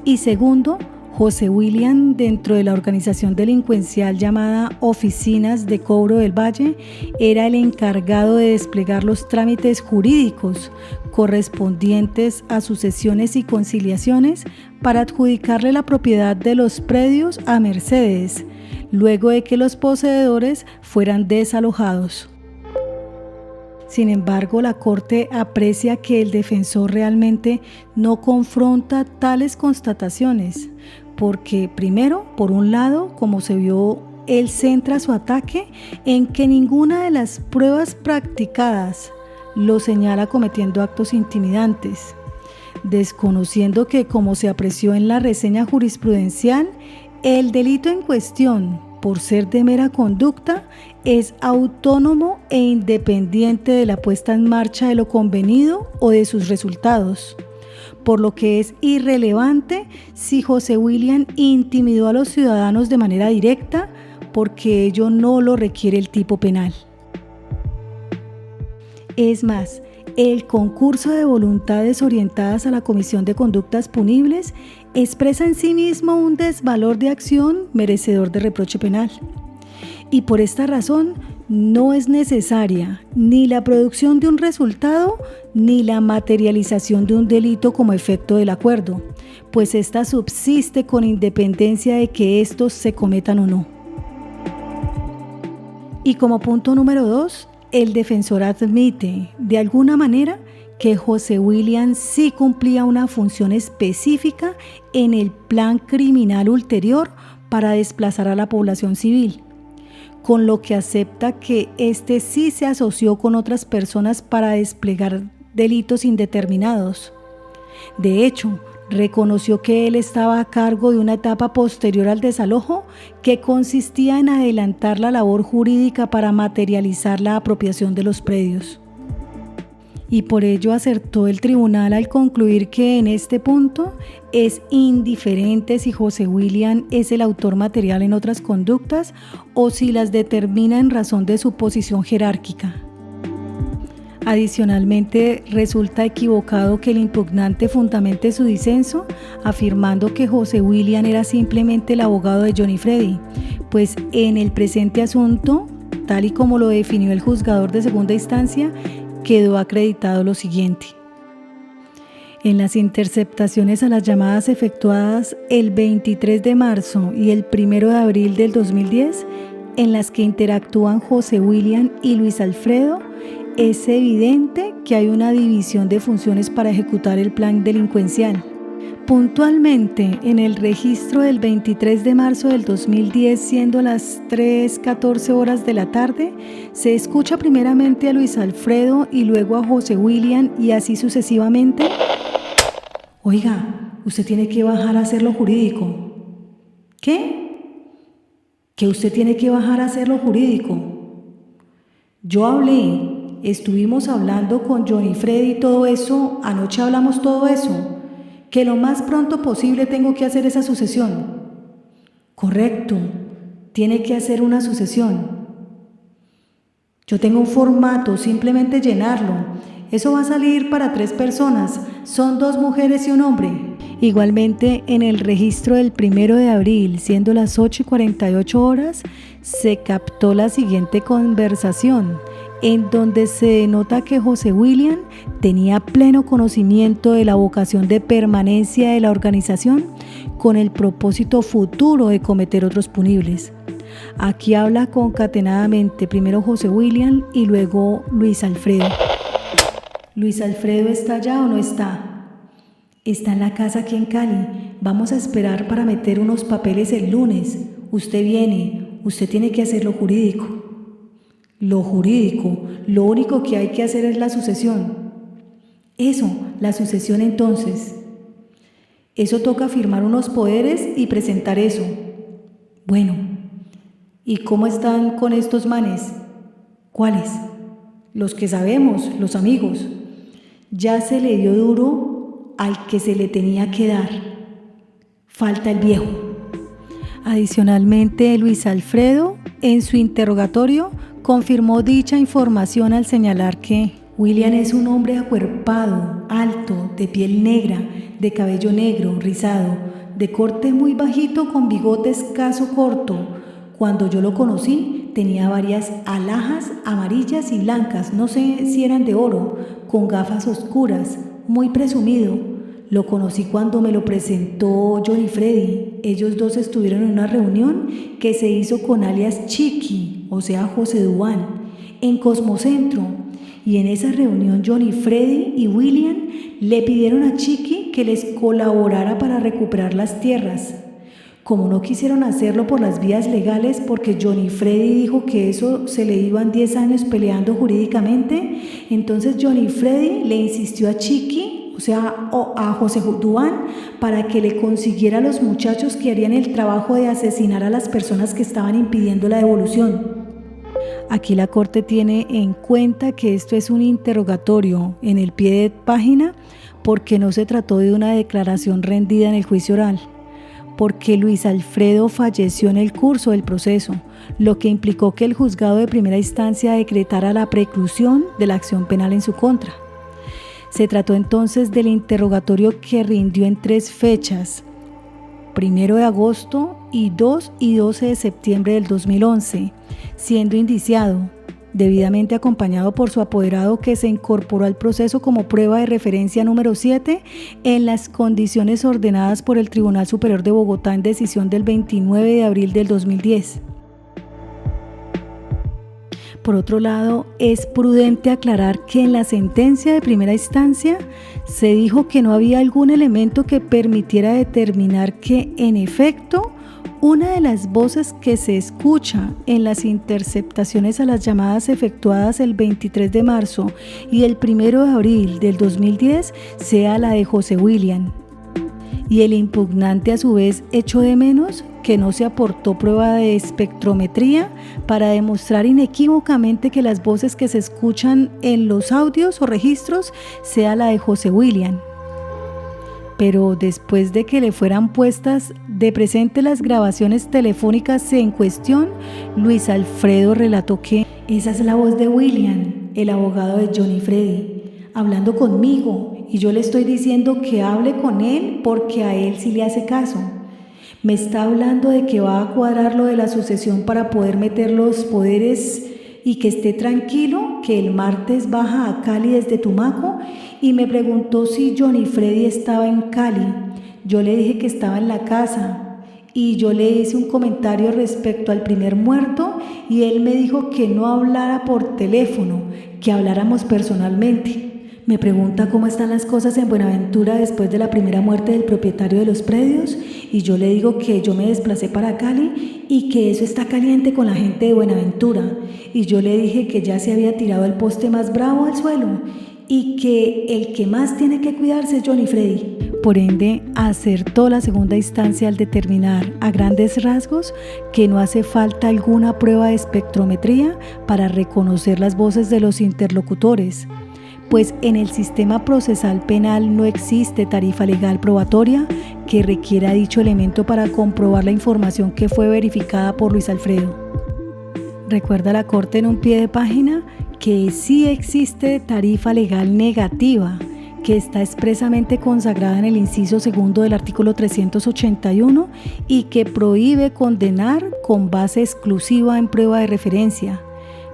Y segundo, José William, dentro de la organización delincuencial llamada Oficinas de Cobro del Valle, era el encargado de desplegar los trámites jurídicos correspondientes a sucesiones y conciliaciones para adjudicarle la propiedad de los predios a Mercedes, luego de que los poseedores fueran desalojados. Sin embargo, la Corte aprecia que el defensor realmente no confronta tales constataciones, porque primero, por un lado, como se vio, él centra su ataque en que ninguna de las pruebas practicadas lo señala cometiendo actos intimidantes, desconociendo que, como se apreció en la reseña jurisprudencial, el delito en cuestión, por ser de mera conducta, es autónomo e independiente de la puesta en marcha de lo convenido o de sus resultados, por lo que es irrelevante si José William intimidó a los ciudadanos de manera directa, porque ello no lo requiere el tipo penal. Es más, el concurso de voluntades orientadas a la comisión de conductas punibles expresa en sí mismo un desvalor de acción merecedor de reproche penal. Y por esta razón, No es necesaria ni la producción de un resultado ni la materialización de un delito como efecto del acuerdo, pues ésta subsiste con independencia de que estos se cometan o no. Y como punto número 2, el defensor admite, de alguna manera, que José William sí cumplía una función específica en el plan criminal ulterior para desplazar a la población civil, con lo que acepta que éste sí se asoció con otras personas para desplegar delitos indeterminados. De hecho, reconoció que él estaba a cargo de una etapa posterior al desalojo que consistía en adelantar la labor jurídica para materializar la apropiación de los predios. Y por ello acertó el tribunal al concluir que en este punto es indiferente si José William es el autor material en otras conductas o si las determina en razón de su posición jerárquica. Adicionalmente, resulta equivocado que el impugnante fundamente su disenso afirmando que José William era simplemente el abogado de Johnny Freddy, pues en el presente asunto, tal y como lo definió el juzgador de segunda instancia, quedó acreditado lo siguiente. En las interceptaciones a las llamadas efectuadas el 23 de marzo y el 1 de abril del 2010, en las que interactúan José William y Luis Alfredo, es evidente que hay una división de funciones para ejecutar el plan delincuencial. Puntualmente, en el registro del 23 de marzo del 2010, siendo las 3:14 horas de la tarde, se escucha primeramente a Luis Alfredo y luego a José William y así sucesivamente. Oiga, usted tiene que bajar a hacer lo jurídico. ¿Qué? Que usted tiene que bajar a hacer lo jurídico. Yo hablé, estuvimos hablando con Johnny Freddy y todo eso, anoche hablamos todo eso. Que lo más pronto posible tengo que hacer esa sucesión. Correcto, tiene que hacer una sucesión. Yo tengo un formato, simplemente llenarlo. Eso va a salir para 3 personas, son 2 mujeres y un hombre. Igualmente, en el registro del 1 de abril, siendo las 8:48 horas, se captó la siguiente conversación, en donde se denota que José William tenía pleno conocimiento de la vocación de permanencia de la organización con el propósito futuro de cometer otros punibles. Aquí habla concatenadamente primero José William y luego Luis Alfredo. ¿Luis Alfredo está allá o no está? Está en la casa aquí en Cali. Vamos a esperar para meter unos papeles el lunes. Usted viene, usted tiene que hacer lo jurídico. Lo jurídico, lo único que hay que hacer es la sucesión. Eso, la sucesión entonces. Eso toca firmar unos poderes y presentar eso. Bueno, ¿y cómo están con estos manes? ¿Cuáles? Los que sabemos, los amigos. Ya se le dio duro al que se le tenía que dar. Falta el viejo. Adicionalmente, Luis Alfredo, en su interrogatorio, confirmó dicha información al señalar que William es un hombre acuerpado, alto, de piel negra, de cabello negro, rizado, de corte muy bajito con bigote escaso corto. Cuando yo lo conocí, tenía varias alhajas amarillas y blancas, no sé si eran de oro, con gafas oscuras, muy presumido. Lo conocí cuando me lo presentó Johnny Freddy. Ellos dos estuvieron en una reunión que se hizo con alias Chiqui, o sea José Duván, en Cosmocentro. Y en esa reunión Johnny Freddy y William le pidieron a Chiqui que les colaborara para recuperar las tierras. Como no quisieron hacerlo por las vías legales porque Johnny Freddy dijo que eso se le iban 10 años peleando jurídicamente, entonces Johnny Freddy le insistió a Chiqui, o sea, a José Duván, para que le consiguiera a los muchachos que harían el trabajo de asesinar a las personas que estaban impidiendo la devolución. Aquí la Corte tiene en cuenta que esto es un interrogatorio en el pie de página porque no se trató de una declaración rendida en el juicio oral, porque Luis Alfredo falleció en el curso del proceso, lo que implicó que el juzgado de primera instancia decretara la preclusión de la acción penal en su contra. Se trató entonces del interrogatorio que rindió en 3 fechas, 1 de agosto y 2 y 12 de septiembre del 2011, siendo indiciado debidamente acompañado por su apoderado, que se incorporó al proceso como prueba de referencia número 7 en las condiciones ordenadas por el Tribunal Superior de Bogotá en decisión del 29 de abril del 2010. Por otro lado, es prudente aclarar que en la sentencia de primera instancia se dijo que no había algún elemento que permitiera determinar que, en efecto, una de las voces que se escucha en las interceptaciones a las llamadas efectuadas el 23 de marzo y el 1 de abril del 2010 sea la de José William. Y el impugnante, a su vez, echó de menos que no se aportó prueba de espectrometría para demostrar inequívocamente que las voces que se escuchan en los audios o registros sea la de José William. Pero después de que le fueran puestas de presente las grabaciones telefónicas en cuestión, Luis Alfredo relató que esa es la voz de William, el abogado de Johnny Freddy, hablando conmigo, y yo le estoy diciendo que hable con él porque a él sí le hace caso. Me está hablando de que va a cuadrar lo de la sucesión para poder meter los poderes y que esté tranquilo, que el martes baja a Cali desde Tumaco, y me preguntó si Johnny Freddy estaba en Cali. Yo le dije que estaba en la casa y yo le hice un comentario respecto al primer muerto y él me dijo que no hablara por teléfono, que habláramos personalmente. Me pregunta cómo están las cosas en Buenaventura después de la primera muerte del propietario de los predios y yo le digo que yo me desplacé para Cali y que eso está caliente con la gente de Buenaventura, y yo le dije que ya se había tirado el poste más bravo al suelo y que el que más tiene que cuidarse es Johnny Freddy. Por ende, acertó la segunda instancia al determinar a grandes rasgos que no hace falta alguna prueba de espectrometría para reconocer las voces de los interlocutores, pues en el sistema procesal penal no existe tarifa legal probatoria que requiera dicho elemento para comprobar la información que fue verificada por Luis Alfredo. Recuerda la Corte en un pie de página que sí existe tarifa legal negativa, que está expresamente consagrada en el inciso segundo del artículo 381 y que prohíbe condenar con base exclusiva en prueba de referencia.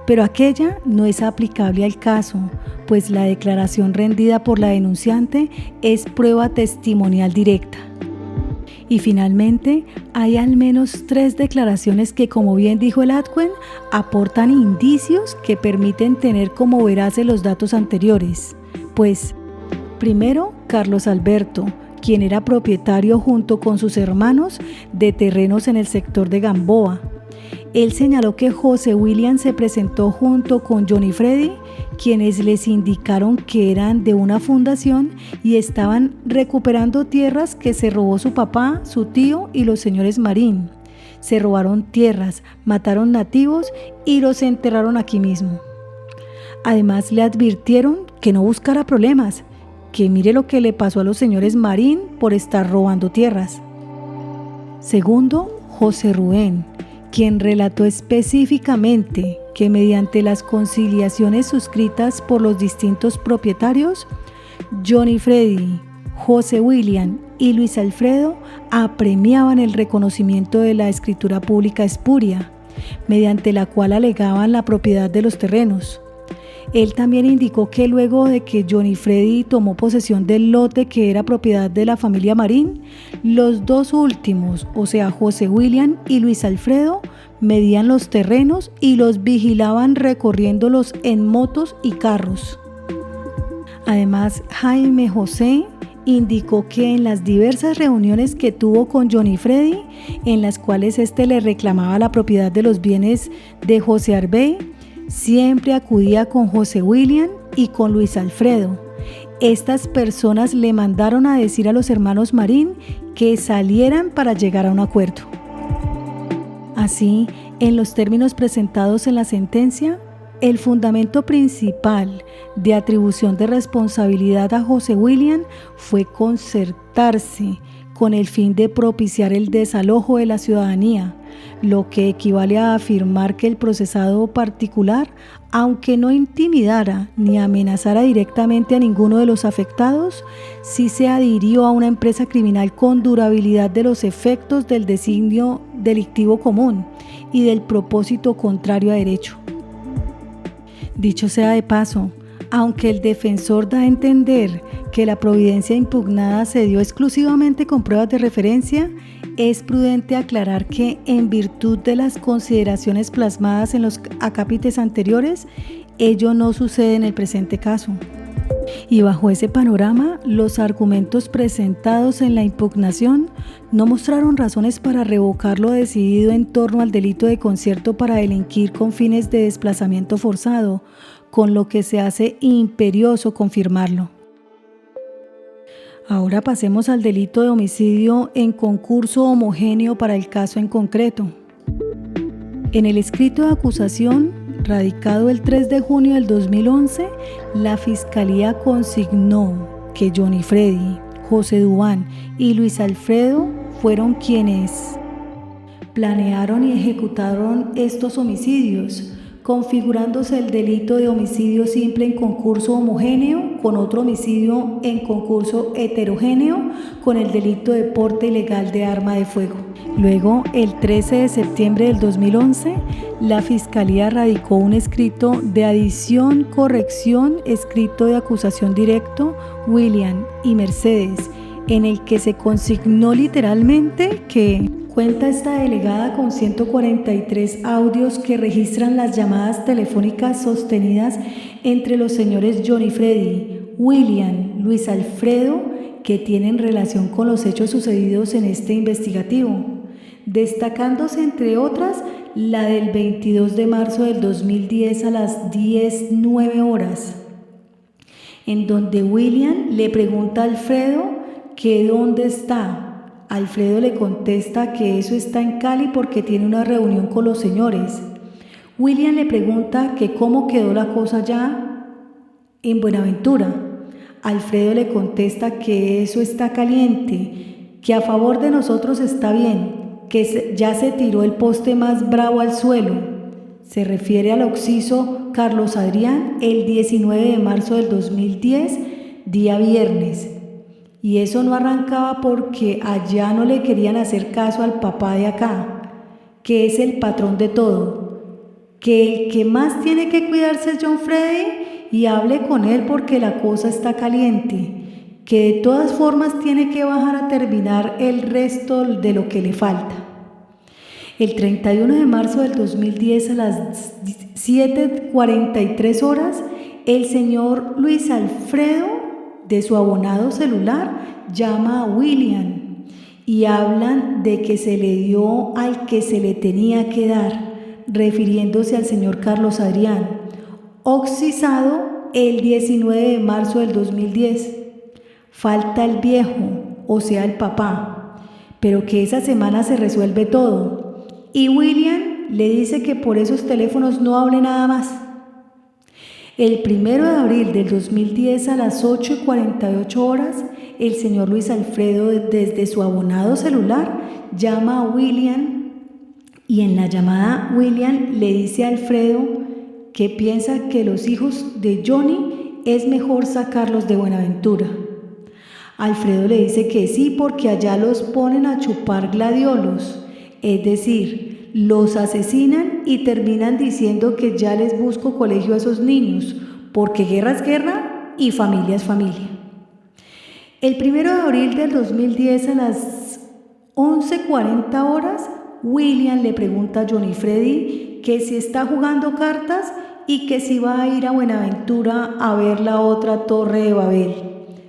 Pero aquella no es aplicable al caso, pues la declaración rendida por la denunciante es prueba testimonial directa. Y finalmente, hay al menos 3 declaraciones que, como bien dijo el adjuen, aportan indicios que permiten tener como veraces los datos anteriores. Pues, primero, Carlos Alberto, quien era propietario junto con sus hermanos de terrenos en el sector de Gamboa. Él señaló que José William se presentó junto con Johnny Freddy, quienes les indicaron que eran de una fundación y estaban recuperando tierras que se robó su papá, su tío y los señores Marín. Se robaron tierras, mataron nativos y los enterraron aquí mismo. Además, le advirtieron que no buscara problemas, que mire lo que le pasó a los señores Marín por estar robando tierras. Segundo, José Rubén, quien relató específicamente que mediante las conciliaciones suscritas por los distintos propietarios, Johnny Freddy, José William y Luis Alfredo apremiaban el reconocimiento de la escritura pública espuria, mediante la cual alegaban la propiedad de los terrenos. Él también indicó que luego de que Johnny Freddy tomó posesión del lote que era propiedad de la familia Marín, los dos últimos, o sea José William y Luis Alfredo, medían los terrenos y los vigilaban recorriéndolos en motos y carros. Además, Jaime José indicó que en las diversas reuniones que tuvo con Johnny Freddy, en las cuales éste le reclamaba la propiedad de los bienes de José Arbey, siempre acudía con José William y con Luis Alfredo. Estas personas le mandaron a decir a los hermanos Marín que salieran para llegar a un acuerdo. Así, en los términos presentados en la sentencia, el fundamento principal de atribución de responsabilidad a José William fue concertarse con el fin de propiciar el desalojo de la ciudadanía, lo que equivale a afirmar que el procesado particular, aunque no intimidara ni amenazara directamente a ninguno de los afectados, sí se adhirió a una empresa criminal con durabilidad de los efectos del designio delictivo común y del propósito contrario a derecho. Dicho sea de paso, aunque el defensor da a entender que la providencia impugnada se dio exclusivamente con pruebas de referencia, es prudente aclarar que, en virtud de las consideraciones plasmadas en los acápites anteriores, ello no sucede en el presente caso. Y bajo ese panorama, los argumentos presentados en la impugnación no mostraron razones para revocar lo decidido en torno al delito de concierto para delinquir con fines de desplazamiento forzado, con lo que se hace imperioso confirmarlo. Ahora pasemos al delito de homicidio en concurso homogéneo para el caso en concreto. En el escrito de acusación, radicado el 3 de junio del 2011, la Fiscalía consignó que Johnny Freddy, José Duván y Luis Alfredo fueron quienes planearon y ejecutaron estos homicidios, configurándose el delito de homicidio simple en concurso homogéneo con otro homicidio en concurso heterogéneo con el delito de porte ilegal de arma de fuego. Luego, el 13 de septiembre del 2011, la Fiscalía radicó un escrito de adición-corrección, escrito de acusación directo, William y Mercedes, en el que se consignó literalmente que cuenta esta delegada con 143 audios que registran las llamadas telefónicas sostenidas entre los señores Johnny Freddy, William, Luis Alfredo, que tienen relación con los hechos sucedidos en este investigativo, destacándose entre otras la del 22 de marzo del 2010 a las 10:09 horas, en donde William le pregunta a Alfredo que dónde está. Alfredo le contesta que eso está en Cali porque tiene una reunión con los señores. William le pregunta que cómo quedó la cosa ya en Buenaventura. Alfredo le contesta que eso está caliente, que a favor de nosotros está bien, que ya se tiró el poste más bravo al suelo. Se refiere al occiso Carlos Adrián el 19 de marzo del 2010, día viernes. Y eso no arrancaba porque allá no le querían hacer caso al papá de acá, que es el patrón de todo, que el que más tiene que cuidarse es John Freddy y hable con él porque la cosa está caliente, que de todas formas tiene que bajar a terminar el resto de lo que le falta. El 31 de marzo del 2010 a las 7:43 horas, el señor Luis Alfredo, de su abonado celular, llama a William y hablan de que se le dio al que se le tenía que dar, refiriéndose al señor Carlos Adrián, occisado el 19 de marzo del 2010. Falta el viejo, o sea el papá, pero que esa semana se resuelve todo. Y William le dice que por esos teléfonos no hable nada más. El 1 de abril del 2010 a las 8:48 horas, el señor Luis Alfredo desde su abonado celular llama a William y en la llamada William le dice a Alfredo que piensa que los hijos de Johnny es mejor sacarlos de Buenaventura. Alfredo le dice que sí porque allá los ponen a chupar gladiolos, es decir, los asesinan y terminan diciendo que ya les busco colegio a esos niños, porque guerra es guerra y familia es familia. El 1 de abril del 2010 a las 11:40 horas, William le pregunta a Johnny Freddy que si está jugando cartas y que si va a ir a Buenaventura a ver la otra Torre de Babel.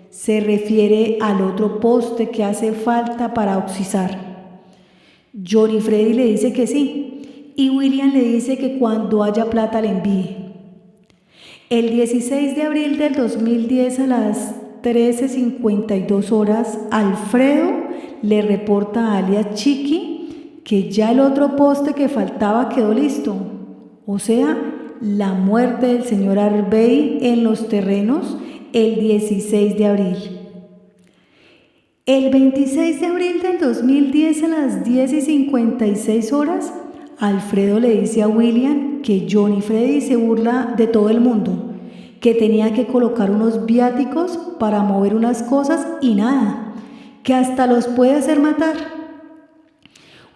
Se refiere al otro poste que hace falta para occisar. Johnny Freddy le dice que sí y William le dice que cuando haya plata le envíe. El 16 de abril del 2010 a las 13:52 horas, Alfredo le reporta a alias Chiqui que ya el otro poste que faltaba quedó listo, o sea, la muerte del señor Arbey en los terrenos el 16 de abril. El 26 de abril del 2010 a las 10:56 horas, Alfredo le dice a William que Johnny Freddy se burla de todo el mundo, que tenía que colocar unos viáticos para mover unas cosas y nada, que hasta los puede hacer matar.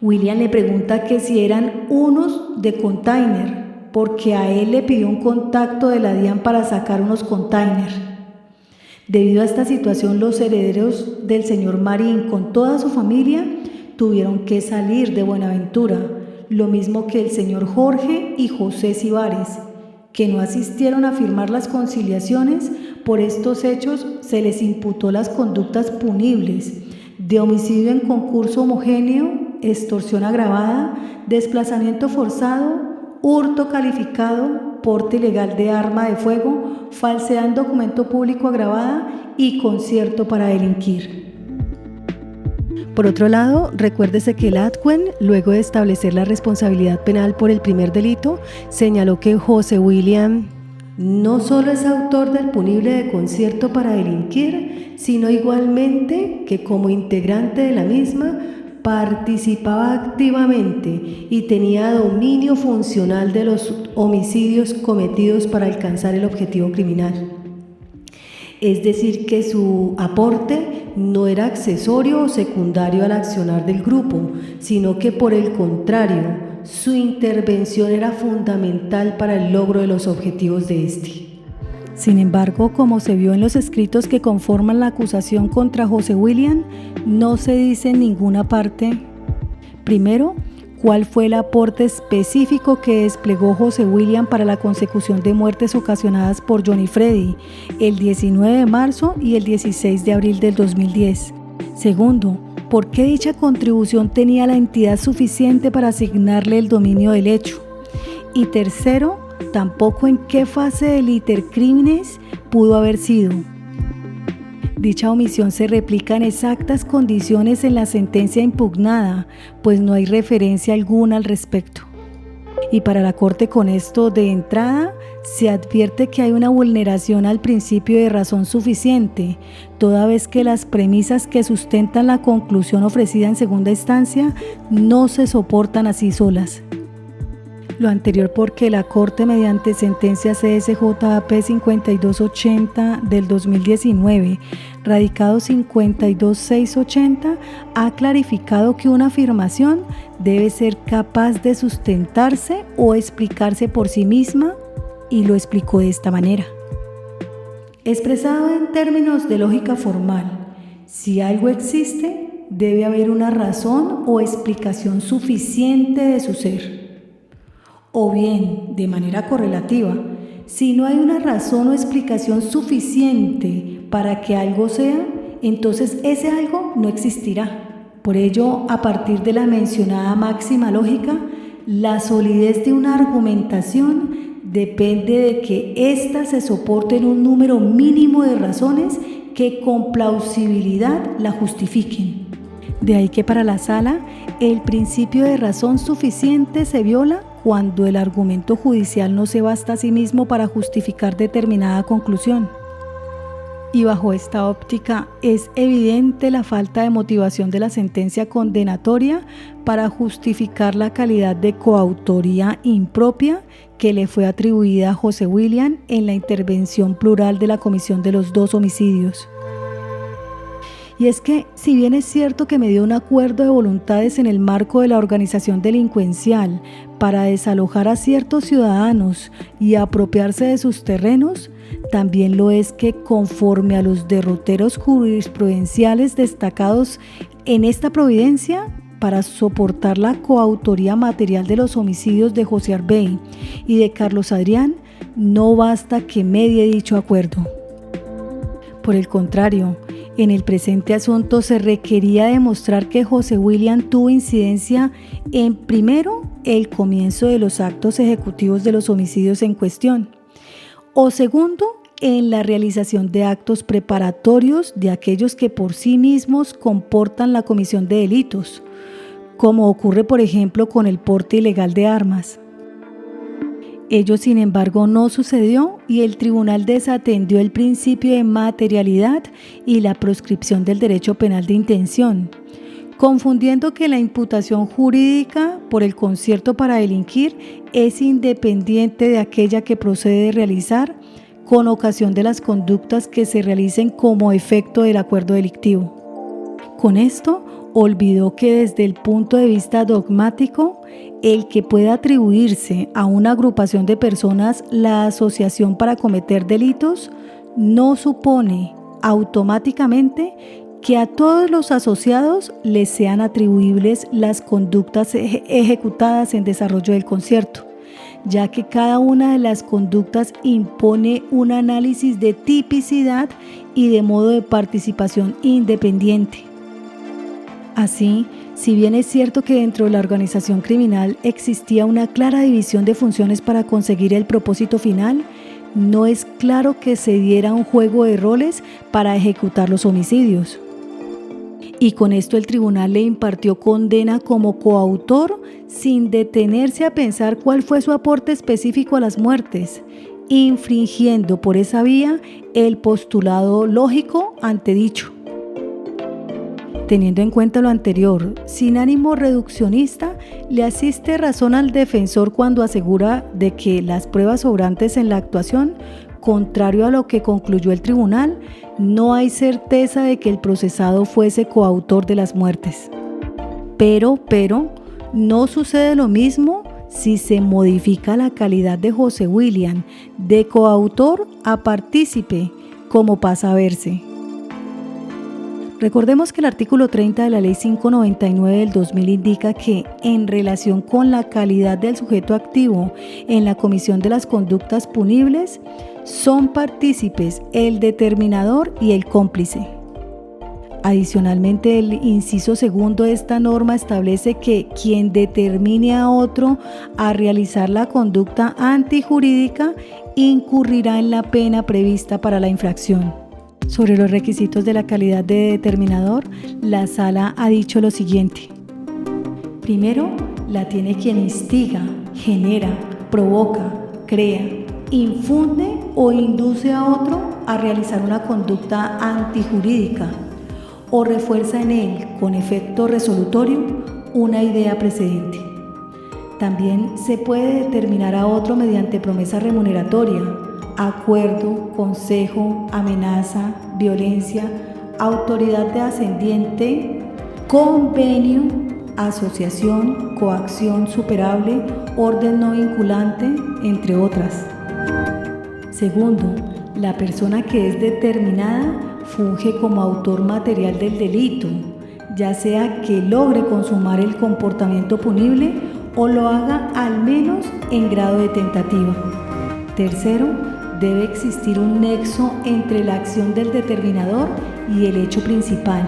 William le pregunta que si eran unos de container, porque a él le pidió un contacto de la DIAN para sacar unos containers. Debido a esta situación, los herederos del señor Marín con toda su familia tuvieron que salir de Buenaventura, lo mismo que el señor Jorge y José Cibares, que no asistieron a firmar las conciliaciones. Por estos hechos se les imputó las conductas punibles de homicidio en concurso homogéneo, extorsión agravada, desplazamiento forzado, hurto calificado, porte ilegal de arma de fuego, falsedad en documento público agravada y concierto para delinquir. Por otro lado, recuérdese que el ADCUEN, luego de establecer la responsabilidad penal por el primer delito, señaló que José William no solo es autor del punible de concierto para delinquir, sino igualmente que como integrante de la misma participaba activamente y tenía dominio funcional de los homicidios cometidos para alcanzar el objetivo criminal. Es decir, que su aporte no era accesorio o secundario al accionar del grupo, sino que por el contrario, su intervención era fundamental para el logro de los objetivos de este. Sin embargo, como se vio en los escritos que conforman la acusación contra José William, no se dice en ninguna parte, primero, cuál fue el aporte específico que desplegó José William para la consecución de muertes ocasionadas por Johnny Freddy el 19 de marzo y el 16 de abril del 2010. Segundo, ¿por qué dicha contribución tenía la entidad suficiente para asignarle el dominio del hecho? Y tercero, tampoco en qué fase del itercrímenes pudo haber sido. Dicha omisión se replica en exactas condiciones en la sentencia impugnada, pues no hay referencia alguna al respecto. Y para la Corte, con esto de entrada, se advierte que hay una vulneración al principio de razón suficiente, toda vez que las premisas que sustentan la conclusión ofrecida en segunda instancia no se soportan así solas. Lo anterior porque la Corte, mediante sentencia CSJAP 5280 del 2019, radicado 52680, ha clarificado que una afirmación debe ser capaz de sustentarse o explicarse por sí misma, y lo explicó de esta manera. Expresado en términos de lógica formal, si algo existe, debe haber una razón o explicación suficiente de su ser. O bien, de manera correlativa, si no hay una razón o explicación suficiente para que algo sea, entonces ese algo no existirá. Por ello, a partir de la mencionada máxima lógica, la solidez de una argumentación depende de que ésta se soporte en un número mínimo de razones que con plausibilidad la justifiquen. De ahí que para la Sala, el principio de razón suficiente se viola cuando el argumento judicial no se basta a sí mismo para justificar determinada conclusión. Y bajo esta óptica es evidente la falta de motivación de la sentencia condenatoria para justificar la calidad de coautoría impropia que le fue atribuida a José William en la intervención plural de la comisión de los dos homicidios. Y es que, si bien es cierto que medió un acuerdo de voluntades en el marco de la organización delincuencial para desalojar a ciertos ciudadanos y apropiarse de sus terrenos, también lo es que, conforme a los derroteros jurisprudenciales destacados en esta providencia, para soportar la coautoría material de los homicidios de José Arbey y de Carlos Adrián, no basta que medie dicho acuerdo. Por el contrario, en el presente asunto se requería demostrar que José William tuvo incidencia en, primero, el comienzo de los actos ejecutivos de los homicidios en cuestión, o segundo, en la realización de actos preparatorios de aquellos que por sí mismos comportan la comisión de delitos, como ocurre por ejemplo con el porte ilegal de armas. Ello, sin embargo, no sucedió y el tribunal desatendió el principio de materialidad y la proscripción del derecho penal de intención, confundiendo que la imputación jurídica por el concierto para delinquir es independiente de aquella que procede de realizar con ocasión de las conductas que se realicen como efecto del acuerdo delictivo. Con esto, olvidó que desde el punto de vista dogmático, el que pueda atribuirse a una agrupación de personas la asociación para cometer delitos no supone automáticamente que a todos los asociados les sean atribuibles las conductas ejecutadas en desarrollo del concierto, ya que cada una de las conductas impone un análisis de tipicidad y de modo de participación independiente. Así, si bien es cierto que dentro de la organización criminal existía una clara división de funciones para conseguir el propósito final, no es claro que se diera un juego de roles para ejecutar los homicidios. Y con esto el tribunal le impartió condena como coautor sin detenerse a pensar cuál fue su aporte específico a las muertes, infringiendo por esa vía el postulado lógico antedicho. Teniendo en cuenta lo anterior, sin ánimo reduccionista, le asiste razón al defensor cuando asegura de que las pruebas sobrantes en la actuación, contrario a lo que concluyó el tribunal, no hay certeza de que el procesado fuese coautor de las muertes. Pero, no sucede lo mismo si se modifica la calidad de José William de coautor a partícipe, como pasa a verse. Recordemos que el artículo 30 de la Ley 599 del 2000 indica que, en relación con la calidad del sujeto activo en la comisión de las conductas punibles, son partícipes el determinador y el cómplice. Adicionalmente, el inciso segundo de esta norma establece que quien determine a otro a realizar la conducta antijurídica incurrirá en la pena prevista para la infracción. Sobre los requisitos de la calidad de determinador, la Sala ha dicho lo siguiente. Primero, la tiene quien instiga, genera, provoca, crea, infunde o induce a otro a realizar una conducta antijurídica o refuerza en él, con efecto resolutorio, una idea precedente. También se puede determinar a otro mediante promesa remuneratoria, acuerdo, consejo, amenaza, violencia, autoridad de ascendiente, convenio, asociación, coacción superable, orden no vinculante, entre otras. Segundo, la persona que es determinada funge como autor material del delito, ya sea que logre consumar el comportamiento punible o lo haga al menos en grado de tentativa. Tercero, debe existir un nexo entre la acción del determinador y el hecho principal.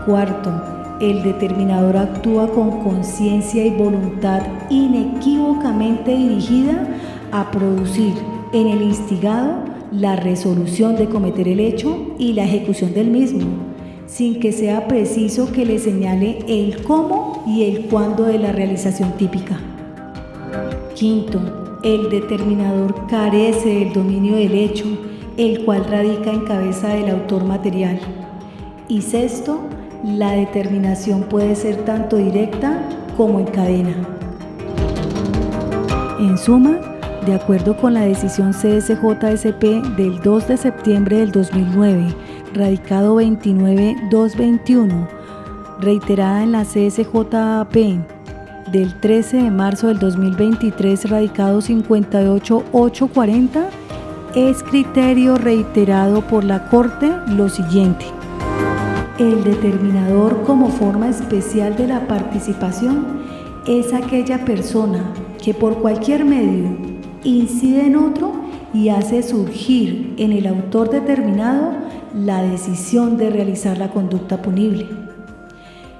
Cuarto, el determinador actúa con conciencia y voluntad inequívocamente dirigida a producir en el instigado la resolución de cometer el hecho y la ejecución del mismo, sin que sea preciso que le señale el cómo y el cuándo de la realización típica. Quinto, el determinador carece del dominio del hecho, el cual radica en cabeza del autor material. Y sexto, la determinación puede ser tanto directa como en cadena. En suma, de acuerdo con la decisión CSJSP del 2 de septiembre del 2009, radicado 29221, reiterada en la CSJAP del 13 de marzo del 2023, radicado 58840, es criterio reiterado por la Corte lo siguiente. El determinador como forma especial de la participación es aquella persona que por cualquier medio incide en otro y hace surgir en el autor determinado la decisión de realizar la conducta punible.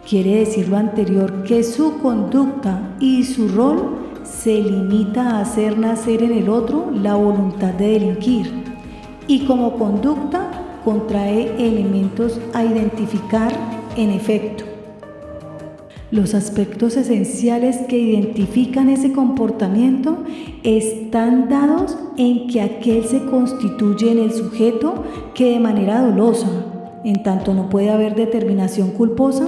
Quiere decir lo anterior, que su conducta y su rol se limita a hacer nacer en el otro la voluntad de delinquir y como conducta contrae elementos a identificar en efecto. Los aspectos esenciales que identifican ese comportamiento están dados en que aquel se constituye en el sujeto que de manera dolosa, en tanto no puede haber determinación culposa,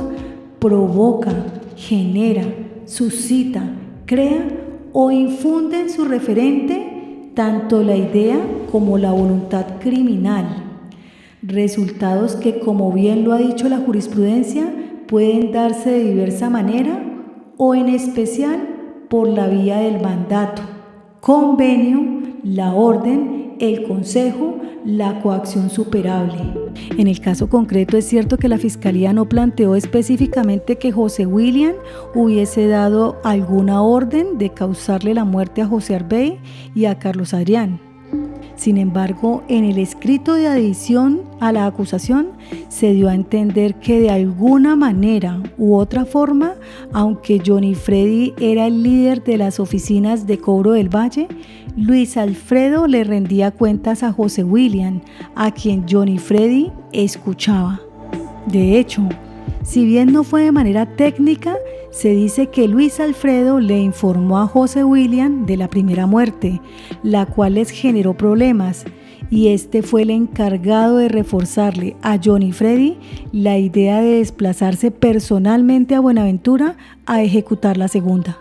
provoca, genera, suscita, crea o infunde en su referente tanto la idea como la voluntad criminal. Resultados que, como bien lo ha dicho la jurisprudencia, pueden darse de diversa manera o en especial por la vía del mandato, convenio, la orden, el consejo, la coacción superable. En el caso concreto es cierto que la Fiscalía no planteó específicamente que José William hubiese dado alguna orden de causarle la muerte a José Arbey y a Carlos Adrián. Sin embargo, en el escrito de adición a la acusación se dio a entender que de alguna manera u otra forma, aunque Johnny Freddy era el líder de las oficinas de cobro del Valle, Luis Alfredo le rendía cuentas a José William, a quien Johnny Freddy escuchaba. De hecho, si bien no fue de manera técnica, se dice que Luis Alfredo le informó a José William de la primera muerte, la cual les generó problemas, y este fue el encargado de reforzarle a Johnny Freddy la idea de desplazarse personalmente a Buenaventura a ejecutar la segunda.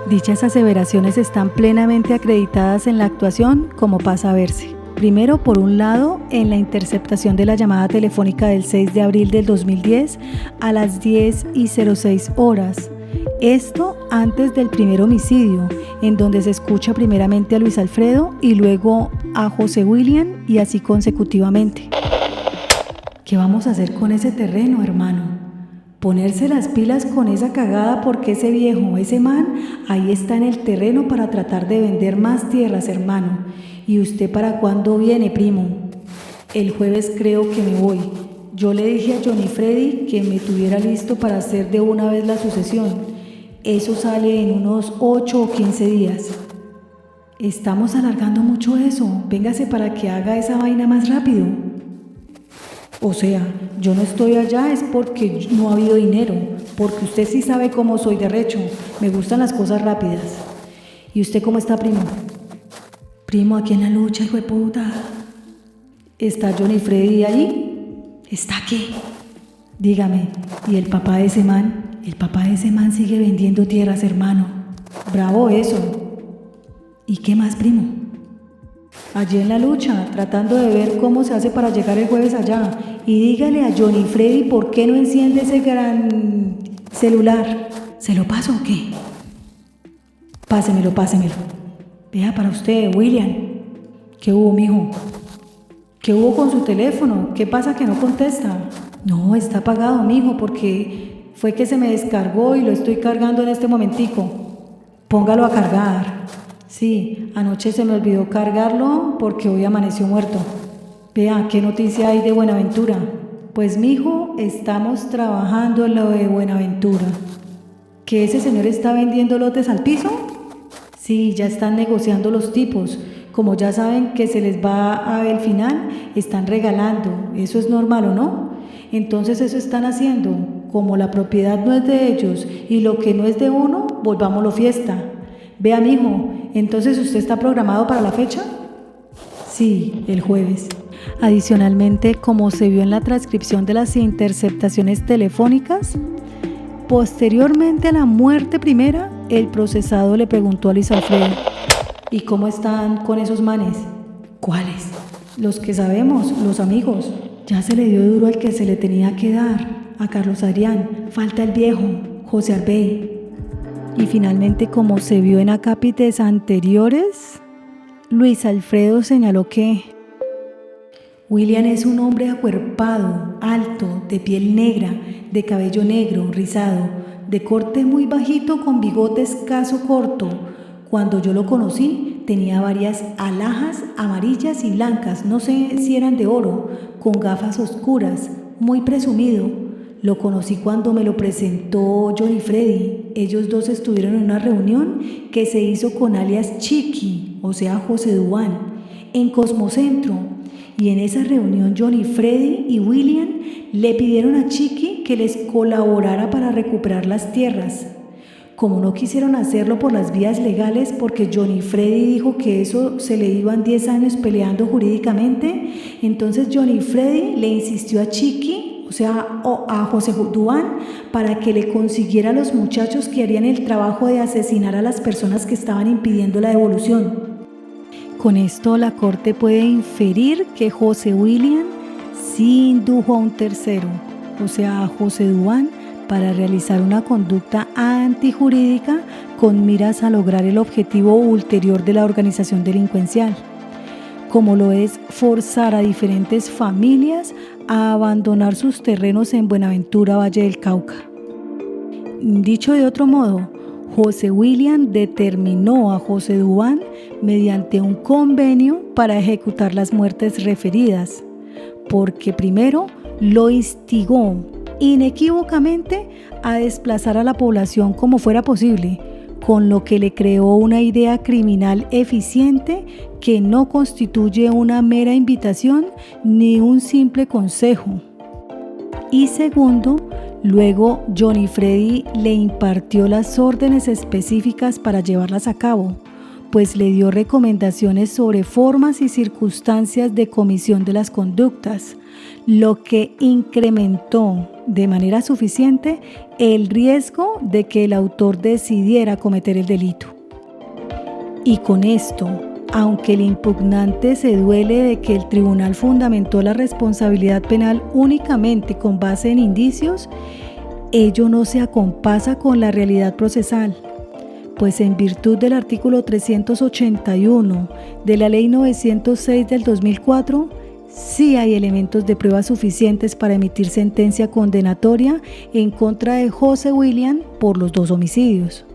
Dichas aseveraciones están plenamente acreditadas en la actuación, como pasa a verse. Primero, por un lado, en la interceptación de la llamada telefónica del 6 de abril del 2010 a las 10:06 horas. Esto antes del primer homicidio, en donde se escucha primeramente a Luis Alfredo y luego a José William y así consecutivamente. ¿Qué vamos a hacer con ese terreno, hermano? Ponerse las pilas con esa cagada porque ese viejo, ese man, ahí está en el terreno para tratar de vender más tierras, hermano. ¿Y usted para cuándo viene, primo? El jueves creo que me voy. Yo le dije a Johnny Freddy que me tuviera listo para hacer de una vez la sucesión. Eso sale en unos 8 o 15 días. Estamos alargando mucho eso. Véngase para que haga esa vaina más rápido. O sea, yo no estoy allá es porque no ha habido dinero, porque usted sí sabe cómo soy de recho, me gustan las cosas rápidas. ¿Y usted cómo está, primo? Primo, aquí en la lucha, hijo de puta. ¿Está Johnny Freddy allí? ¿Está qué? Dígame, ¿y el papá de ese man? El papá de ese man sigue vendiendo tierras, hermano. Bravo eso. ¿Y qué más, primo? Allí en la lucha, tratando de ver cómo se hace para llegar el jueves allá. Y dígale a Johnny Freddy por qué no enciende ese gran celular. ¿Se lo paso o qué? Pásemelo. Vea para usted, William. ¿Qué hubo, mijo? ¿Qué hubo con su teléfono? ¿Qué pasa que no contesta? No, está apagado, mijo, porque fue que se me descargó y lo estoy cargando en este momentico. Póngalo a cargar. Sí, anoche se me olvidó cargarlo porque hoy amaneció muerto. Vea, ¿qué noticia hay de Buenaventura? Pues mijo, estamos trabajando en lo de Buenaventura. ¿Que ese señor está vendiendo lotes al piso? Sí, ya están negociando los tipos. Como ya saben que se les va a ver el final, están regalando. ¿Eso es normal o no? Entonces eso están haciendo. Como la propiedad no es de ellos y lo que no es de uno, volvámoslo fiesta. Vea, mijo, ¿entonces usted está programado para la fecha? Sí, el jueves. Adicionalmente, como se vio en la transcripción de las interceptaciones telefónicas, posteriormente a la muerte primera, el procesado le preguntó a Luis Alfredo: ¿y cómo están con esos manes? ¿Cuáles? Los que sabemos, los amigos. Ya se le dio duro al que se le tenía que dar, a Carlos Adrián. Falta el viejo, José Arbey. Y finalmente, como se vio en acápites anteriores, Luis Alfredo señaló que William es un hombre acuerpado, alto, de piel negra, de cabello negro, rizado, de corte muy bajito con bigote escaso corto. Cuando yo lo conocí, tenía varias alhajas amarillas y blancas, no sé si eran de oro, con gafas oscuras, muy presumido. Lo conocí cuando me lo presentó Johnny Freddy. Ellos dos estuvieron en una reunión que se hizo con alias Chiqui, o sea José Duan, en Cosmocentro. Y en esa reunión Johnny Freddy y William le pidieron a Chiqui que les colaborara para recuperar las tierras. Como no quisieron hacerlo por las vías legales, porque Johnny Freddy dijo que eso se le iban 10 años peleando jurídicamente, entonces Johnny Freddy le insistió a Chiqui, o sea, a José Duan, para que le consiguiera a los muchachos que harían el trabajo de asesinar a las personas que estaban impidiendo la devolución. Con esto la corte puede inferir que José William sí indujo a un tercero, o sea, a José Duván, para realizar una conducta antijurídica con miras a lograr el objetivo ulterior de la organización delincuencial, como lo es forzar a diferentes familias a abandonar sus terrenos en Buenaventura, Valle del Cauca. Dicho de otro modo, José William determinó a José Duván mediante un convenio para ejecutar las muertes referidas, porque primero lo instigó inequívocamente a desplazar a la población como fuera posible, con lo que le creó una idea criminal eficiente que no constituye una mera invitación ni un simple consejo. Y segundo, luego Johnny Freddy le impartió las órdenes específicas para llevarlas a cabo, pues le dio recomendaciones sobre formas y circunstancias de comisión de las conductas, lo que incrementó de manera suficiente el riesgo de que el autor decidiera cometer el delito. Y con esto, aunque el impugnante se duele de que el tribunal fundamentó la responsabilidad penal únicamente con base en indicios, ello no se acompasa con la realidad procesal, pues en virtud del artículo 381 de la Ley 906 del 2004, sí hay elementos de prueba suficientes para emitir sentencia condenatoria en contra de José William por los 2 homicidios.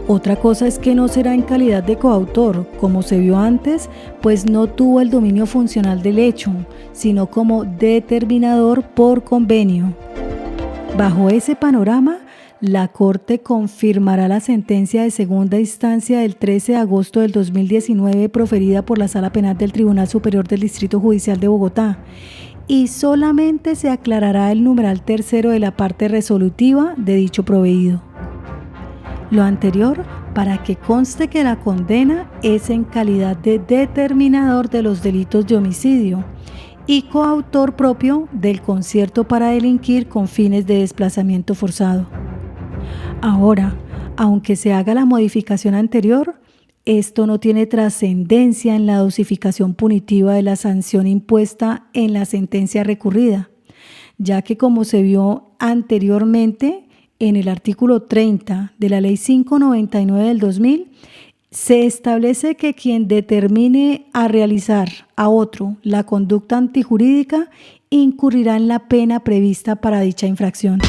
Otra cosa es que no será en calidad de coautor, como se vio antes, pues no tuvo el dominio funcional del hecho, sino como determinador por convenio. Bajo ese panorama, la Corte confirmará la sentencia de segunda instancia del 13 de agosto del 2019 proferida por la Sala Penal del Tribunal Superior del Distrito Judicial de Bogotá y solamente se aclarará el numeral tercero de la parte resolutiva de dicho proveído. Lo anterior para que conste que la condena es en calidad de determinador de los delitos de homicidio y coautor propio del concierto para delinquir con fines de desplazamiento forzado. Ahora, aunque se haga la modificación anterior, esto no tiene trascendencia en la dosificación punitiva de la sanción impuesta en la sentencia recurrida, ya que como se vio anteriormente en el artículo 30 de la Ley 599 del 2000, se establece que quien determine a realizar a otro la conducta antijurídica incurrirá en la pena prevista para dicha infracción.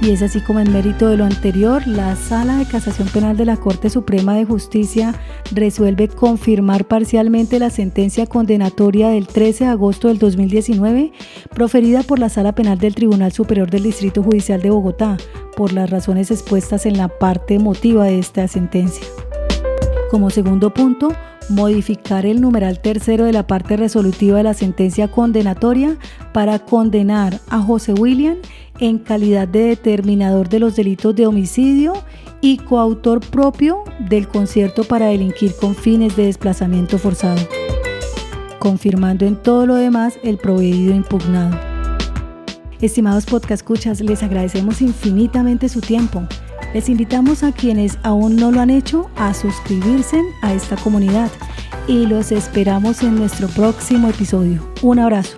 Y es así como en mérito de lo anterior, la Sala de Casación Penal de la Corte Suprema de Justicia resuelve confirmar parcialmente la sentencia condenatoria del 13 de agosto del 2019, proferida por la Sala Penal del Tribunal Superior del Distrito Judicial de Bogotá, por las razones expuestas en la parte motiva de esta sentencia. Como segundo punto, modificar el numeral tercero de la parte resolutiva de la sentencia condenatoria para condenar a José William en calidad de determinador de los delitos de homicidio y coautor propio del concierto para delinquir con fines de desplazamiento forzado, confirmando en todo lo demás el proveído impugnado. Estimados podcastescuchas, les agradecemos infinitamente su tiempo. Les invitamos a quienes aún no lo han hecho a suscribirse a esta comunidad y los esperamos en nuestro próximo episodio. Un abrazo.